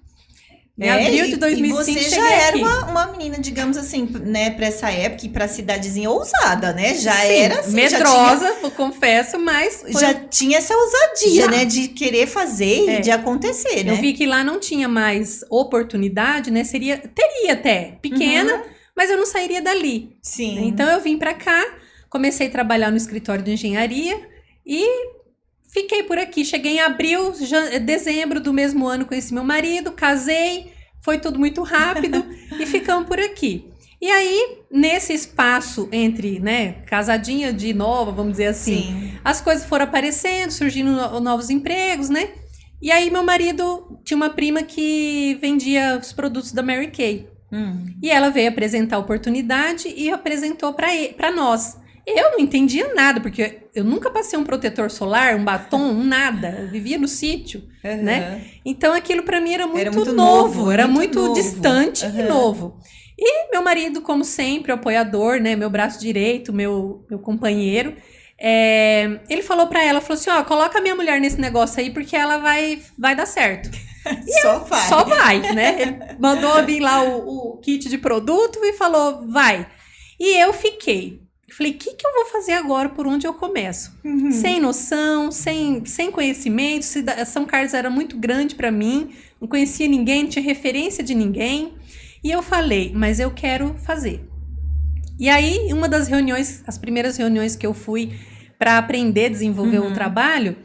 Em abril de 2005, e você já era uma menina, digamos assim, né, pra essa época e pra cidadezinha ousada, né? Já era assim. Medrosa, eu confesso, mas... Já tinha essa ousadia, né? De querer fazer e de acontecer, né? Eu vi que lá não tinha mais oportunidade, né? Teria até, pequena, mas eu não sairia dali. Sim. Né? Então eu vim pra cá, comecei a trabalhar no escritório de engenharia e... fiquei por aqui, cheguei em abril, dezembro do mesmo ano, conheci meu marido, casei, foi tudo muito rápido e ficamos por aqui. E aí, nesse espaço entre, né, casadinha de nova, vamos dizer assim, as coisas foram aparecendo, surgindo novos empregos, né? E aí, meu marido tinha uma prima que vendia os produtos da Mary Kay. E ela veio apresentar a oportunidade e apresentou para nós. Eu não entendia nada, porque eu nunca passei um protetor solar, um batom, nada. Eu vivia no sítio, né? Então, aquilo para mim era muito novo, era muito distante e novo. E meu marido, como sempre, apoiador, né? Meu braço direito, meu companheiro. Ele falou para ela, falou assim, ó, coloca a minha mulher nesse negócio aí, porque ela vai dar certo. Só vai, né? Ele mandou vir lá o kit de produto e falou, vai. E eu fiquei. Falei, o que eu vou fazer agora? Por onde eu começo? Sem noção, sem conhecimento. São Carlos era muito grande para mim. Não conhecia ninguém, não tinha referência de ninguém. E eu falei, mas eu quero fazer. E aí, uma das reuniões, as primeiras reuniões que eu fui para aprender a desenvolver o trabalho,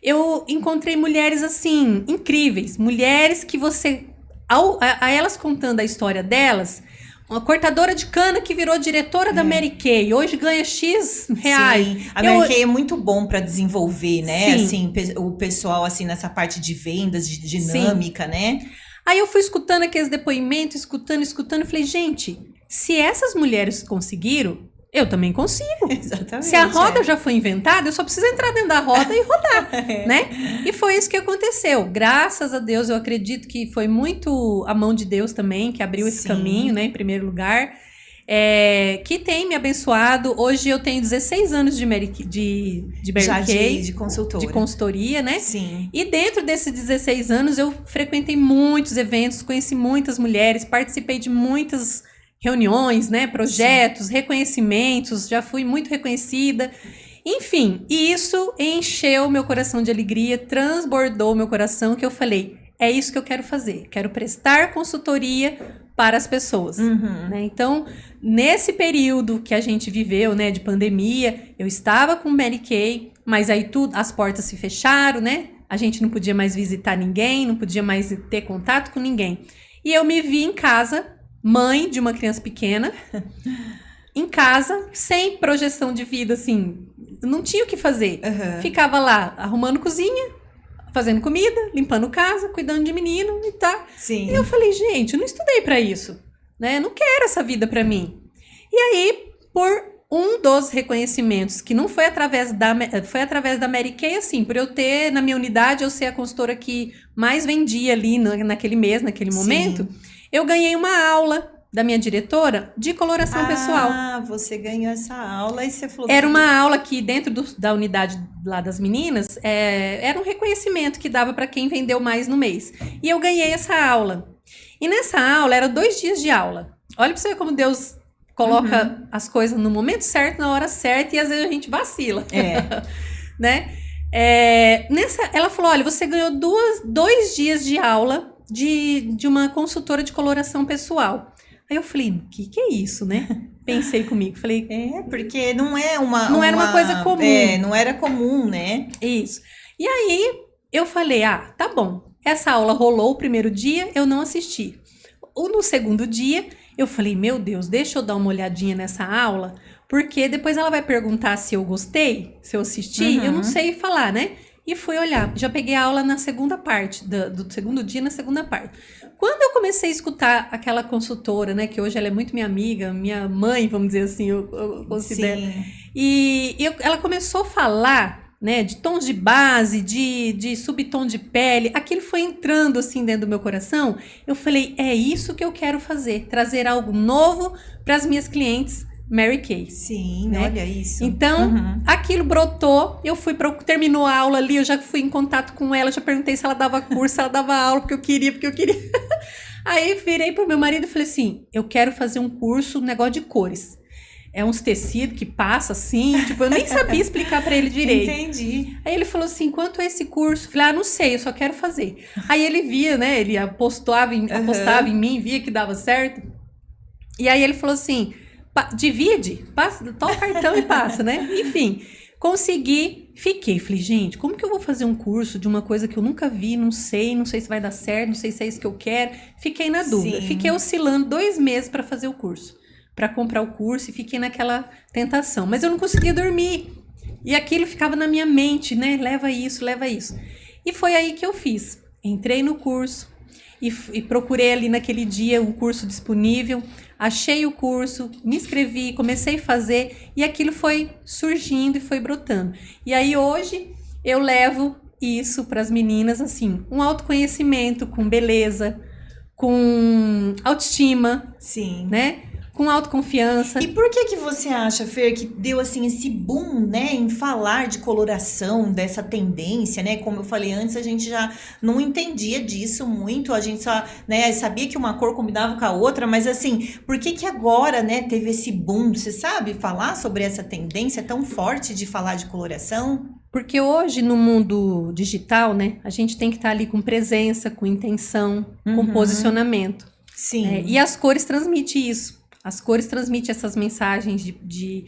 eu encontrei mulheres assim, incríveis. Mulheres que você... A elas contando a história delas... Uma cortadora de cana que virou diretora da Mary Kay. Hoje ganha X reais. Sim. A Mary Kay é muito bom para desenvolver, né? Sim. Assim, o pessoal, assim, nessa parte de vendas, de dinâmica, né? Aí eu fui escutando aqueles depoimentos, escutando. Falei, gente, se essas mulheres conseguiram, eu também consigo. Exatamente. Se a roda já foi inventada, eu só preciso entrar dentro da roda e rodar, né? E foi isso que aconteceu. Graças a Deus, eu acredito que foi muito a mão de Deus também, que abriu esse caminho, né? Em primeiro lugar. Que tem me abençoado. Hoje eu tenho 16 anos de Mary Kay. De consultora. De consultoria, né? Sim. E dentro desses 16 anos, eu frequentei muitos eventos, conheci muitas mulheres, participei de muitas reuniões, né, projetos, reconhecimentos, já fui muito reconhecida. Enfim, e isso encheu meu coração de alegria, transbordou meu coração, que eu falei, é isso que eu quero fazer, quero prestar consultoria para as pessoas. Né? Então, nesse período que a gente viveu, né, de pandemia, eu estava com Mary Kay, mas aí as portas se fecharam, né? A gente não podia mais visitar ninguém, não podia mais ter contato com ninguém. E eu me vi em casa, mãe de uma criança pequena, em casa, sem projeção de vida, assim, não tinha o que fazer. Ficava lá, arrumando cozinha, fazendo comida, limpando casa, cuidando de menino e tá. Sim. E eu falei, gente, eu não estudei pra isso, né? Eu não quero essa vida pra mim. E aí, por um dos reconhecimentos, que não foi através foi através da Mary Kay, assim, por eu ter, na minha unidade, eu ser a consultora que mais vendia ali naquele mês, naquele momento, eu ganhei uma aula da minha diretora de coloração pessoal. Ah, você ganhou essa aula e você falou... Era uma aula que dentro da unidade lá das meninas, era um reconhecimento que dava para quem vendeu mais no mês. E eu ganhei essa aula. E nessa aula, eram 2 dias de aula. Olha para você ver como Deus coloca as coisas no momento certo, na hora certa, e às vezes a gente vacila. Né? Ela falou, olha, você ganhou 2 dias de aula de uma consultora de coloração pessoal. Aí eu falei, o que é isso, né? Pensei comigo, falei... porque não é uma... Não era uma coisa comum. Não era comum, né? Isso. E aí, eu falei, tá bom. Essa aula rolou o primeiro dia, eu não assisti. No segundo dia, eu falei, meu Deus, deixa eu dar uma olhadinha nessa aula, porque depois ela vai perguntar se eu gostei, se eu assisti, eu não sei falar, né? E fui olhar, já peguei a aula na segunda parte, do segundo dia, na segunda parte. Quando eu comecei a escutar aquela consultora, né, que hoje ela é muito minha amiga, minha mãe, vamos dizer assim, eu considero. Sim. Ela começou a falar, né, de tons de base, de subtom de pele, aquilo foi entrando assim dentro do meu coração. Eu falei, é isso que eu quero fazer, trazer algo novo para as minhas clientes Mary Kay. Sim, né? Olha isso. Então, aquilo brotou, terminou a aula ali, eu já fui em contato com ela, já perguntei se ela dava curso, se ela dava aula, porque eu queria. Aí virei pro meu marido e falei assim, eu quero fazer um curso, negócio de cores. É uns tecidos que passa assim, tipo, eu nem sabia explicar pra ele direito. Entendi. Aí ele falou assim, quanto é esse curso? Eu falei, não sei, eu só quero fazer. Aí ele via, né, ele apostava em mim, via que dava certo. E aí ele falou assim, divide, toma o cartão e passa, né? Enfim, consegui, fiquei. Falei, gente, como que eu vou fazer um curso de uma coisa que eu nunca vi, não sei se vai dar certo, não sei se é isso que eu quero. Fiquei na dúvida. Sim. Fiquei oscilando 2 meses para fazer o curso, para comprar o curso, e fiquei naquela tentação. Mas eu não conseguia dormir. E aquilo ficava na minha mente, né? Leva isso. E foi aí que eu fiz. Entrei no curso e procurei ali naquele dia um curso disponível. Achei o curso, me inscrevi, comecei a fazer e aquilo foi surgindo e foi brotando. E aí hoje eu levo isso para as meninas, assim, um autoconhecimento com beleza, com autoestima, sim, né? Com autoconfiança. E por que você acha, Fer, que deu assim esse boom, né, em falar de coloração, dessa tendência, né? Como eu falei antes, a gente já não entendia disso muito, a gente só, né, sabia que uma cor combinava com a outra, mas assim, por que agora, né, teve esse boom? Você sabe falar sobre essa tendência tão forte de falar de coloração? Porque hoje, no mundo digital, né, a gente tem que estar ali com presença, com intenção, com posicionamento. Sim. E as cores transmitem isso. As cores transmitem essas mensagens de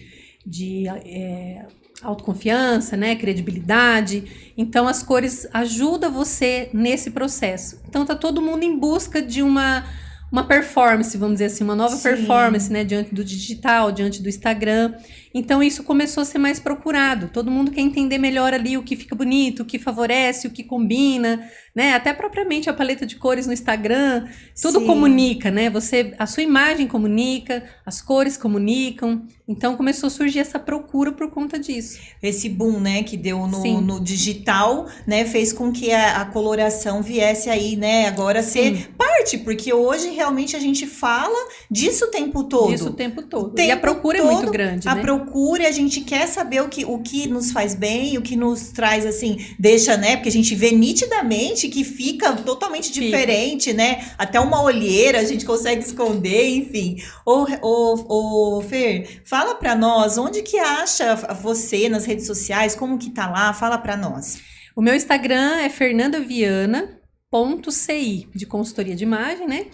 autoconfiança, né, credibilidade. Então, as cores ajudam você nesse processo. Então, tá todo mundo em busca de uma performance, vamos dizer assim, uma nova performance, né, diante do digital, diante do Instagram. Então, isso começou a ser mais procurado. Todo mundo quer entender melhor ali o que fica bonito, o que favorece, o que combina, né? Até propriamente a paleta de cores no Instagram, tudo comunica, né? A sua imagem comunica, as cores comunicam. Então, começou a surgir essa procura por conta disso. Esse boom, né, que deu no digital, né, fez com que a coloração viesse aí, né, agora ser parte, porque hoje realmente a gente fala disso o tempo todo. Isso o tempo todo. E a procura é muito grande, né? A procura, a gente quer saber o que nos faz bem, o que nos traz, assim, deixa, né, porque a gente vê nitidamente que fica totalmente diferente, né, até uma olheira a gente consegue esconder, enfim. Ô Fer, fala pra nós, onde que acha você nas redes sociais, como que tá lá, fala pra nós. O meu Instagram é fernandaviana.ci, de consultoria de imagem, né,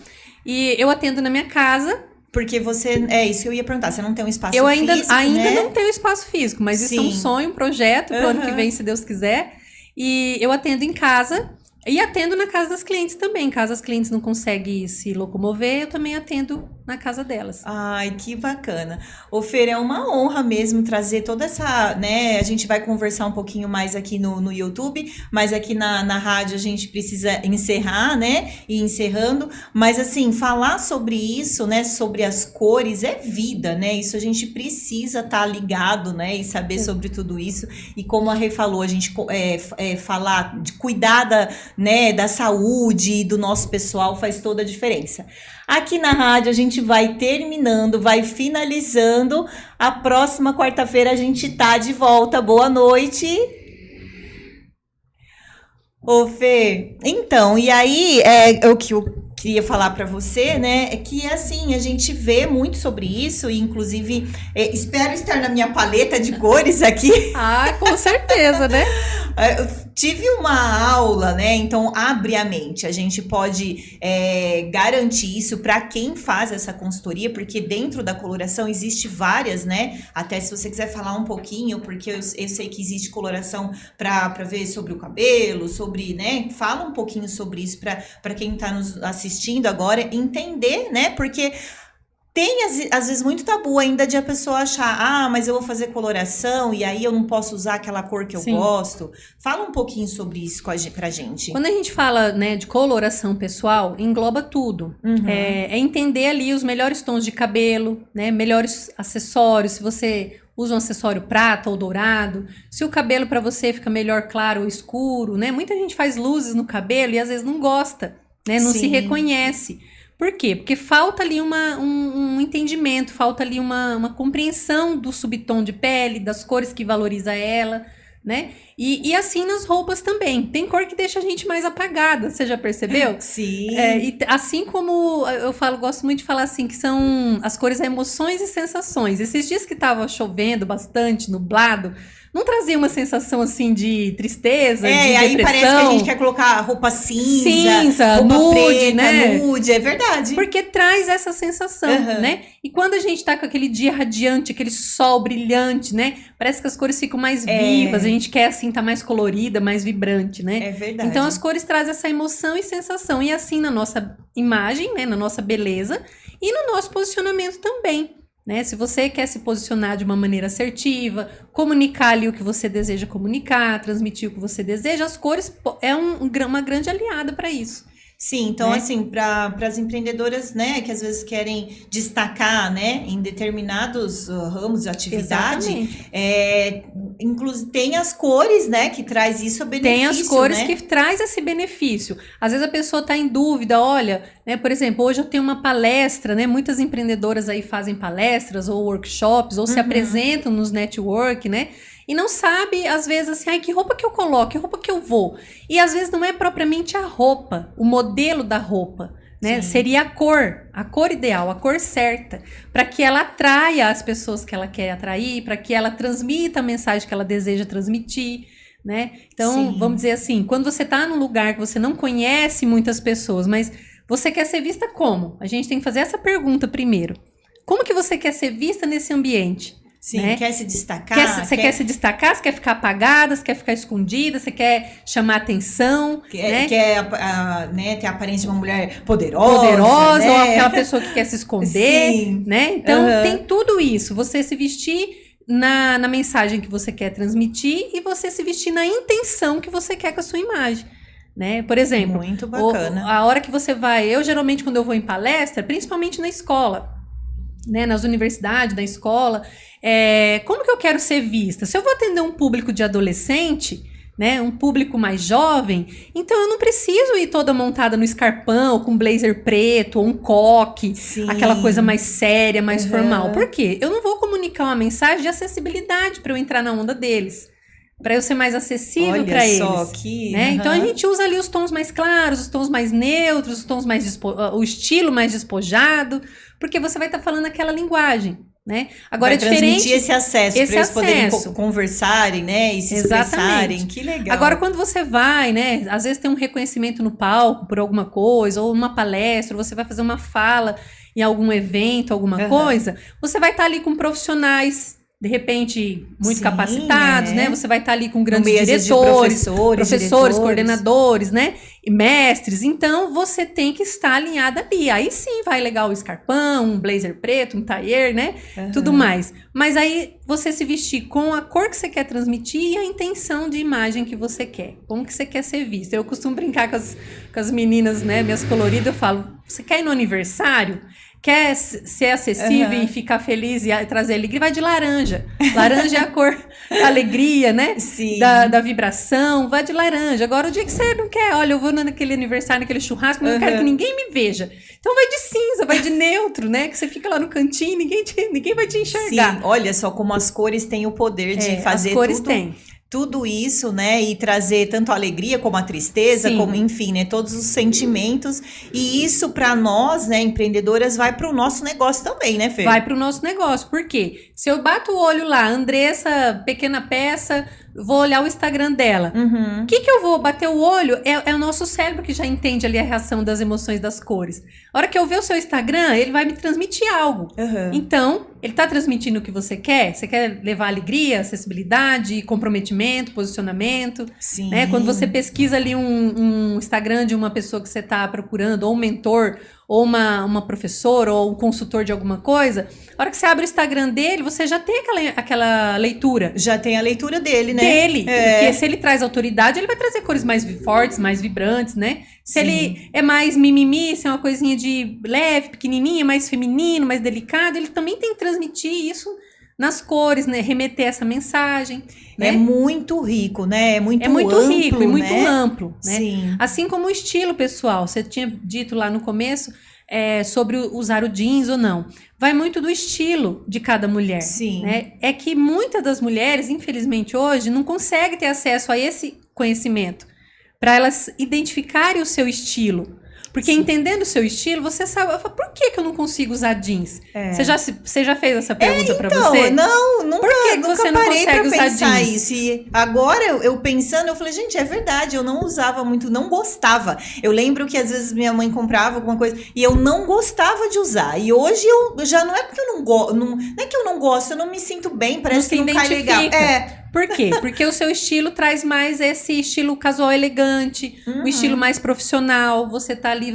e eu atendo na minha casa. Porque você, isso que eu ia perguntar, você não tem um espaço físico, né? ainda não tenho espaço físico, mas isso é um sonho, um projeto pro ano que vem, se Deus quiser. E eu atendo em casa, E atendo na casa das clientes também. Caso as clientes não conseguem se locomover, eu também atendo na casa delas. Ai, que bacana. Ô, Fer, é uma honra mesmo trazer toda essa, né? A gente vai conversar um pouquinho mais aqui no YouTube, mas aqui na rádio a gente precisa encerrar, né? E encerrando. Mas, assim, falar sobre isso, né? Sobre as cores é vida, né? Isso a gente precisa estar ligado, né? E saber sobre tudo isso. E como a Rê falou, a gente falar de cuidar da saúde do nosso pessoal faz toda a diferença. Aqui na rádio a gente vai terminando, vai finalizando. A próxima quarta-feira a gente tá de volta. Boa noite. Ô, Fê, então, e aí, o que eu queria falar para você, né, é que, assim, a gente vê muito sobre isso, e inclusive, espero estar na minha paleta de cores aqui. Ah, com certeza, né? Eu tive uma aula, né? Então abre a mente. A gente pode garantir isso para quem faz essa consultoria, porque dentro da coloração existe várias, né? Até se você quiser falar um pouquinho, porque eu sei que existe coloração para ver sobre o cabelo, sobre, né? Fala um pouquinho sobre isso para quem está nos assistindo agora entender, né? Porque tem, às vezes, muito tabu ainda de a pessoa achar, mas eu vou fazer coloração e aí eu não posso usar aquela cor que eu gosto. Fala um pouquinho sobre isso pra gente. Quando a gente fala, né, de coloração pessoal, engloba tudo. Uhum. É entender ali os melhores tons de cabelo, né, melhores acessórios, se você usa um acessório prata ou dourado, se o cabelo para você fica melhor claro ou escuro, né? Muita gente faz luzes no cabelo e às vezes não gosta, né, não se reconhece. Por quê? Porque falta ali um entendimento, falta ali uma compreensão do subtom de pele, das cores que valoriza ela, né? E assim nas roupas também. Tem cor que deixa a gente mais apagada, você já percebeu? Sim. E assim como eu gosto muito de falar assim, que são as cores emoções e sensações. Esses dias que tava chovendo bastante, nublado, não trazia uma sensação assim de tristeza, de depressão. Aí parece que a gente quer colocar roupa cinza, roupa nude, preta, né? Nude, é verdade. Porque traz essa sensação, né? E quando a gente tá com aquele dia radiante, aquele sol brilhante, né? Parece que as cores ficam mais vivas, a gente quer assim tá mais colorida, mais vibrante, né? É verdade. Então as cores trazem essa emoção e sensação. E assim na nossa imagem, né? Na nossa beleza e no nosso posicionamento também. Né? Se você quer se posicionar de uma maneira assertiva, comunicar ali o que você deseja comunicar, transmitir o que você deseja, as cores é uma grande aliada para isso. Sim, então assim, para as empreendedoras, né, que às vezes querem destacar, né, em determinados ramos de atividade, inclusive tem as cores, né, que traz isso a benefício, tem as cores, né? Que traz esse benefício. Às vezes a pessoa está em dúvida, olha, né, por exemplo, hoje eu tenho uma palestra, né, muitas empreendedoras aí fazem palestras ou workshops, ou se apresentam nos network, né, e não sabe, às vezes, assim, que roupa que eu coloco, que roupa que eu vou. E às vezes não é propriamente a roupa, o modelo da roupa, né? Seria a cor ideal, a cor certa, para que ela atraia as pessoas que ela quer atrair, para que ela transmita a mensagem que ela deseja transmitir, né? Então, vamos dizer assim, quando você está num lugar que você não conhece muitas pessoas, mas você quer ser vista como? A gente tem que fazer essa pergunta primeiro. Como que você quer ser vista nesse ambiente? Sim, né? Quer se destacar? Você quer se destacar? Você quer ficar apagada? Você quer ficar escondida? Você quer chamar atenção? Quer né, ter a aparência de uma mulher poderosa, né? Ou aquela pessoa que quer se esconder, né? Então, tem tudo isso. Você se vestir na mensagem que você quer transmitir e você se vestir na intenção que você quer com a sua imagem. Né? Por exemplo, muito bacana. A hora que você vai... Eu, geralmente, quando eu vou em palestra, principalmente na escola, né, nas universidades, na escola, como que eu quero ser vista? Se eu vou atender um público de adolescente, né, um público mais jovem, então eu não preciso ir toda montada no escarpão, com blazer preto, ou um coque, aquela coisa mais séria, mais formal. Por quê? Eu não vou comunicar uma mensagem de acessibilidade para eu entrar na onda deles, para eu ser mais acessível para eles. Olha só que... Né? Então a gente usa ali os tons mais claros, os tons mais neutros, os tons mais o estilo mais despojado, porque você vai estar falando aquela linguagem, né? Agora é diferente transmitir esse acesso para eles poderem conversarem, né, e se expressarem. Que legal. Agora quando você vai, né, às vezes tem um reconhecimento no palco por alguma coisa, ou uma palestra, você vai fazer uma fala em algum evento, alguma coisa, você vai estar ali com profissionais de repente, muito Sim, capacitados, né? Você vai estar ali com grandes Mesas de diretores, professores, professores, coordenadores, né? E mestres. Então, você tem que estar alinhada ali. Aí sim, vai legal o escarpão, um blazer preto, um taier, né? Tudo mais. Mas aí, você se vestir com a cor que você quer transmitir e a intenção de imagem que você quer. Como que você quer ser vista. Eu costumo brincar com as meninas, né? Minhas coloridas, eu falo, você quer ir no aniversário? Quer ser acessível e ficar feliz e trazer alegria? Vai de laranja. Laranja é a cor da alegria, né? Sim. Da vibração. Vai de laranja. Agora, o dia que você não quer, olha, eu vou naquele aniversário, naquele churrasco, mas eu quero que ninguém me veja. Então, vai de cinza, vai de neutro, né? Que você fica lá no cantinho, ninguém vai te enxergar. Sim, olha só como as cores têm o poder de fazer as cores tudo. têm. Tudo isso, né, e trazer tanto a alegria como a tristeza, Sim. como, enfim, né, todos os sentimentos. E isso para nós, né, empreendedoras, vai para o nosso negócio também, né, Fê? Vai para o nosso negócio. Por quê? Se eu bato o olho lá, Andressa, pequena peça, vou olhar o Instagram dela. O que eu vou bater o olho? É o nosso cérebro que já entende ali a reação das emoções, das cores. A hora que eu ver o seu Instagram, ele vai me transmitir algo. Então, ele tá transmitindo o que você quer? Você quer levar alegria, acessibilidade, comprometimento, posicionamento? Sim. Né? Quando você pesquisa ali um Instagram de uma pessoa que você tá procurando, ou um mentor, ou uma professora, ou um consultor de alguma coisa, a hora que você abre o Instagram dele, você já tem aquela leitura. Já tem a leitura dele, né? Porque se ele traz autoridade, ele vai trazer cores mais fortes, mais vibrantes, né? Se ele é mais mimimi, se é uma coisinha de leve, pequenininha, mais feminino, mais delicado, ele também tem que transmitir isso nas cores, né? Remeter essa mensagem. Né? É muito rico, né? É muito amplo, rico e muito né? amplo, né? Sim. Assim como o estilo, pessoal. Você tinha dito lá no começo sobre usar o jeans ou não. Vai muito do estilo de cada mulher. Sim. Né? É que muitas das mulheres, infelizmente hoje, não conseguem ter acesso a esse conhecimento para elas identificarem o seu estilo. Porque entendendo o seu estilo, você sabe, por que eu não consigo usar jeans? Você já fez essa pergunta pra você? Não, nunca, por que nunca você não parei consegue pra usar pensar jeans? isso. E agora, eu pensando, eu falei, gente, é verdade, eu não usava muito, não gostava. Eu lembro que às vezes minha mãe comprava alguma coisa e eu não gostava de usar. E hoje eu já não é porque eu não gosto, não é que eu não gosto, eu não me sinto bem, parece que não cai legal. Por quê? Porque o seu estilo traz mais esse estilo casual elegante, um estilo mais profissional. Você tá ali,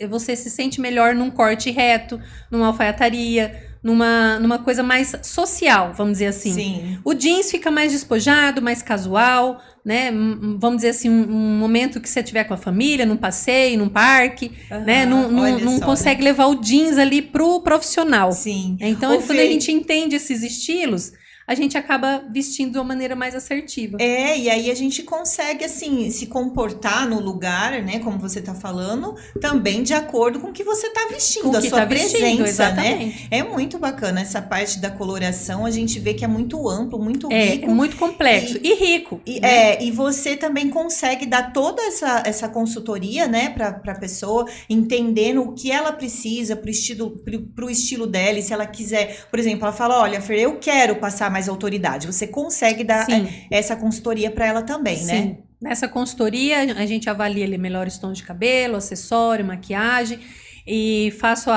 você se sente melhor num corte reto, numa alfaiataria, numa coisa mais social, vamos dizer assim. Sim. O jeans fica mais despojado, mais casual, né? Vamos dizer assim, um momento que você tiver com a família, num passeio, num parque, né? Não consegue levar o jeans ali pro profissional. Sim. Então, quando a gente entende esses estilos, a gente acaba vestindo de uma maneira mais assertiva. E aí a gente consegue, assim, se comportar no lugar, né, como você tá falando, também de acordo com o que você tá vestindo, a sua presença, exatamente. né? É muito bacana essa parte da coloração, a gente vê que é muito amplo, muito rico. É muito complexo e rico. E você também consegue dar toda essa consultoria, né, pra pessoa, entendendo o que ela precisa pro estilo dela, e se ela quiser, por exemplo, ela fala, olha, Fer, eu quero passar mais autoridade. Você consegue dar essa consultoria para ela também, né? Nessa consultoria, a gente avalia ali melhores tons de cabelo, acessório, maquiagem, e faço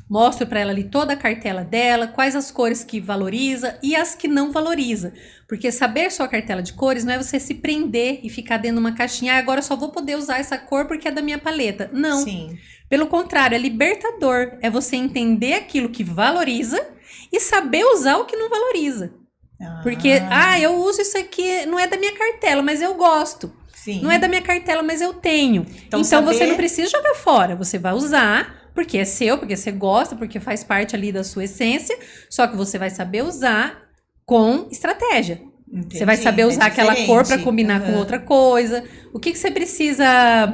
mostro para ela ali toda a cartela dela, quais as cores que valoriza e as que não valoriza. Porque saber sua cartela de cores não é você se prender e ficar dentro de uma caixinha, agora eu só vou poder usar essa cor porque é da minha paleta. Não. Sim. Pelo contrário, é libertador. É você entender aquilo que valoriza e saber usar o que não valoriza. Porque, eu uso isso aqui, não é da minha cartela, mas eu gosto. Sim. Não é da minha cartela, mas eu tenho. Então você não precisa jogar fora, você vai usar, porque é seu, porque você gosta, porque faz parte ali da sua essência, só que você vai saber usar com estratégia. Entendi. Você vai saber usar aquela cor para combinar com outra coisa. O que você precisa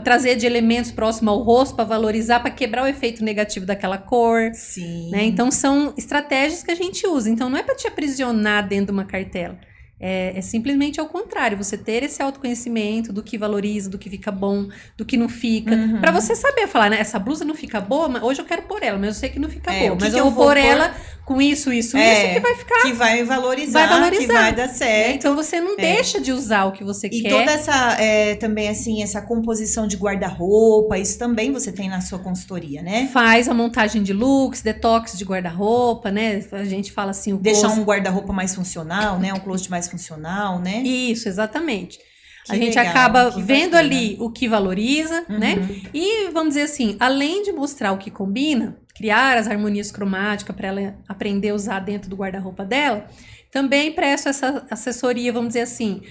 trazer de elementos próximos ao rosto para valorizar, para quebrar o efeito negativo daquela cor. Sim. Né? Então, são estratégias que a gente usa. Então, não é para te aprisionar dentro de uma cartela. É simplesmente ao contrário, você ter esse autoconhecimento do que valoriza, do que fica bom, do que não fica. Para você saber falar, né? Essa blusa não fica boa, mas hoje eu quero pôr ela, mas eu sei que não fica boa. Mas eu vou pôr ela com isso que vai ficar. Que vai valorizar, que vai dar certo. Então você não deixa de usar o que você quer. E toda essa, também assim, essa composição de guarda-roupa, isso também você tem na sua consultoria, né? Faz a montagem de looks, detox de guarda-roupa, né? A gente fala assim, deixar um guarda-roupa mais funcional, né? Um closet mais funcional, né? Isso, exatamente. Que a gente legal, acaba que vendo bacana. ali o que valoriza, né? E vamos dizer assim, além de mostrar o que combina, criar as harmonias cromáticas para ela aprender a usar dentro do guarda-roupa dela, também presto essa assessoria, vamos dizer assim,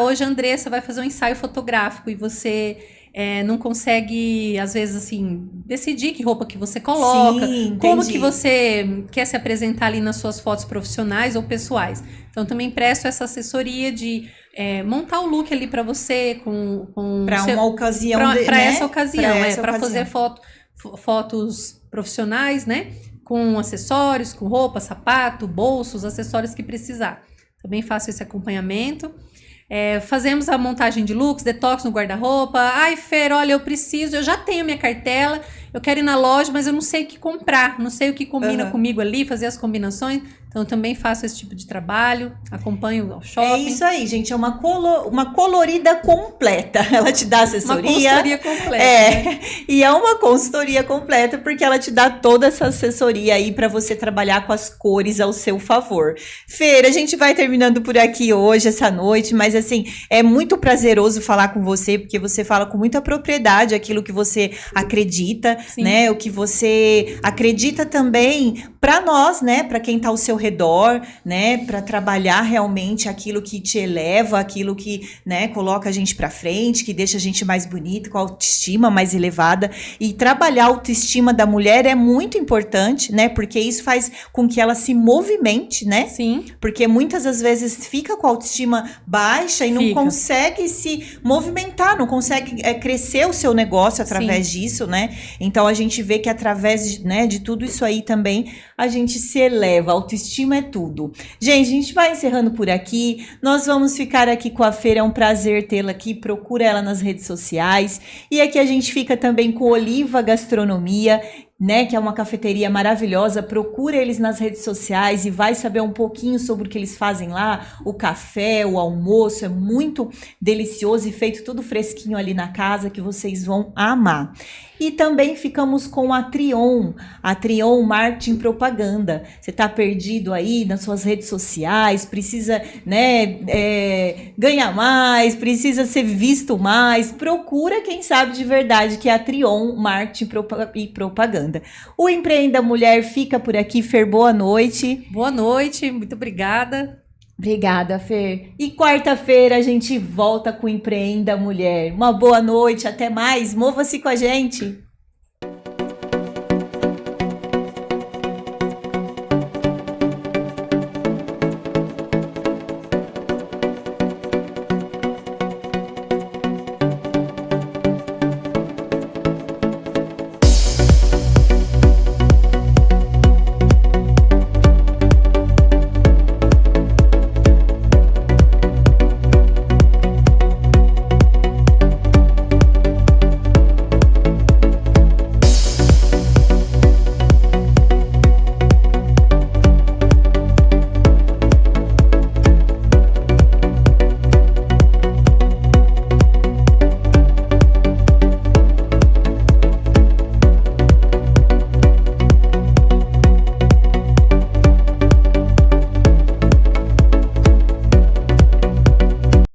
hoje a Andressa vai fazer um ensaio fotográfico e você não consegue, às vezes, assim, decidir que roupa que você coloca, Sim, como entendi. que você quer se apresentar ali nas suas fotos profissionais ou pessoais. Então, também presto essa assessoria de montar o look ali para você, para uma ocasião, para né? essa ocasião, para ocasião. fazer fotos profissionais, né? Com acessórios, com roupa, sapato, bolsos, acessórios que precisar. Também faço esse acompanhamento. Fazemos a montagem de looks, detox no guarda-roupa. Ai, Fer, olha, eu já tenho minha cartela, eu quero ir na loja, mas eu não sei o que comprar, não sei o que combina comigo ali, fazer as combinações. Então, eu também faço esse tipo de trabalho, acompanho ao shopping. É isso aí, gente, é uma colorida completa. Ela te dá assessoria. Uma consultoria completa. Né? E é uma consultoria completa, porque ela te dá toda essa assessoria aí para você trabalhar com as cores ao seu favor. Fer, a gente vai terminando por aqui hoje, essa noite, mas assim, é muito prazeroso falar com você, porque você fala com muita propriedade aquilo que você acredita, Sim. né? O que você acredita também para nós, né? Para quem tá ao seu redor, né? Para trabalhar realmente aquilo que te eleva, aquilo que, né, coloca a gente para frente, que deixa a gente mais bonita, com a autoestima mais elevada. E trabalhar a autoestima da mulher é muito importante, né? Porque isso faz com que ela se movimente, né? Sim. Porque muitas das vezes fica com a autoestima baixa e não consegue se movimentar, não consegue crescer o seu negócio através disso, né? Então a gente vê que através de tudo isso aí também a gente se eleva. A autoestima é tudo. Gente, a gente vai encerrando por aqui. Nós vamos ficar aqui com a Fer. É um prazer tê-la aqui. Procura ela nas redes sociais. E aqui a gente fica também com Oliva Gastronomia, né, que é uma cafeteria maravilhosa. Procura eles nas redes sociais e vai saber um pouquinho sobre o que eles fazem lá. O café, o almoço, é muito delicioso e feito tudo fresquinho ali na casa, que vocês vão amar. E também ficamos com a Trion Marketing Propaganda. Você tá perdido aí nas suas redes sociais, precisa, né, ganhar mais, precisa ser visto mais. Procura quem sabe de verdade, que é a Trion Marketing e Propaganda. O Empreenda Mulher fica por aqui. Fer, boa noite. Boa noite, muito obrigada. Obrigada, Fer. E quarta-feira a gente volta com Empreenda Mulher. Uma boa noite, até mais. Mova-se com a gente.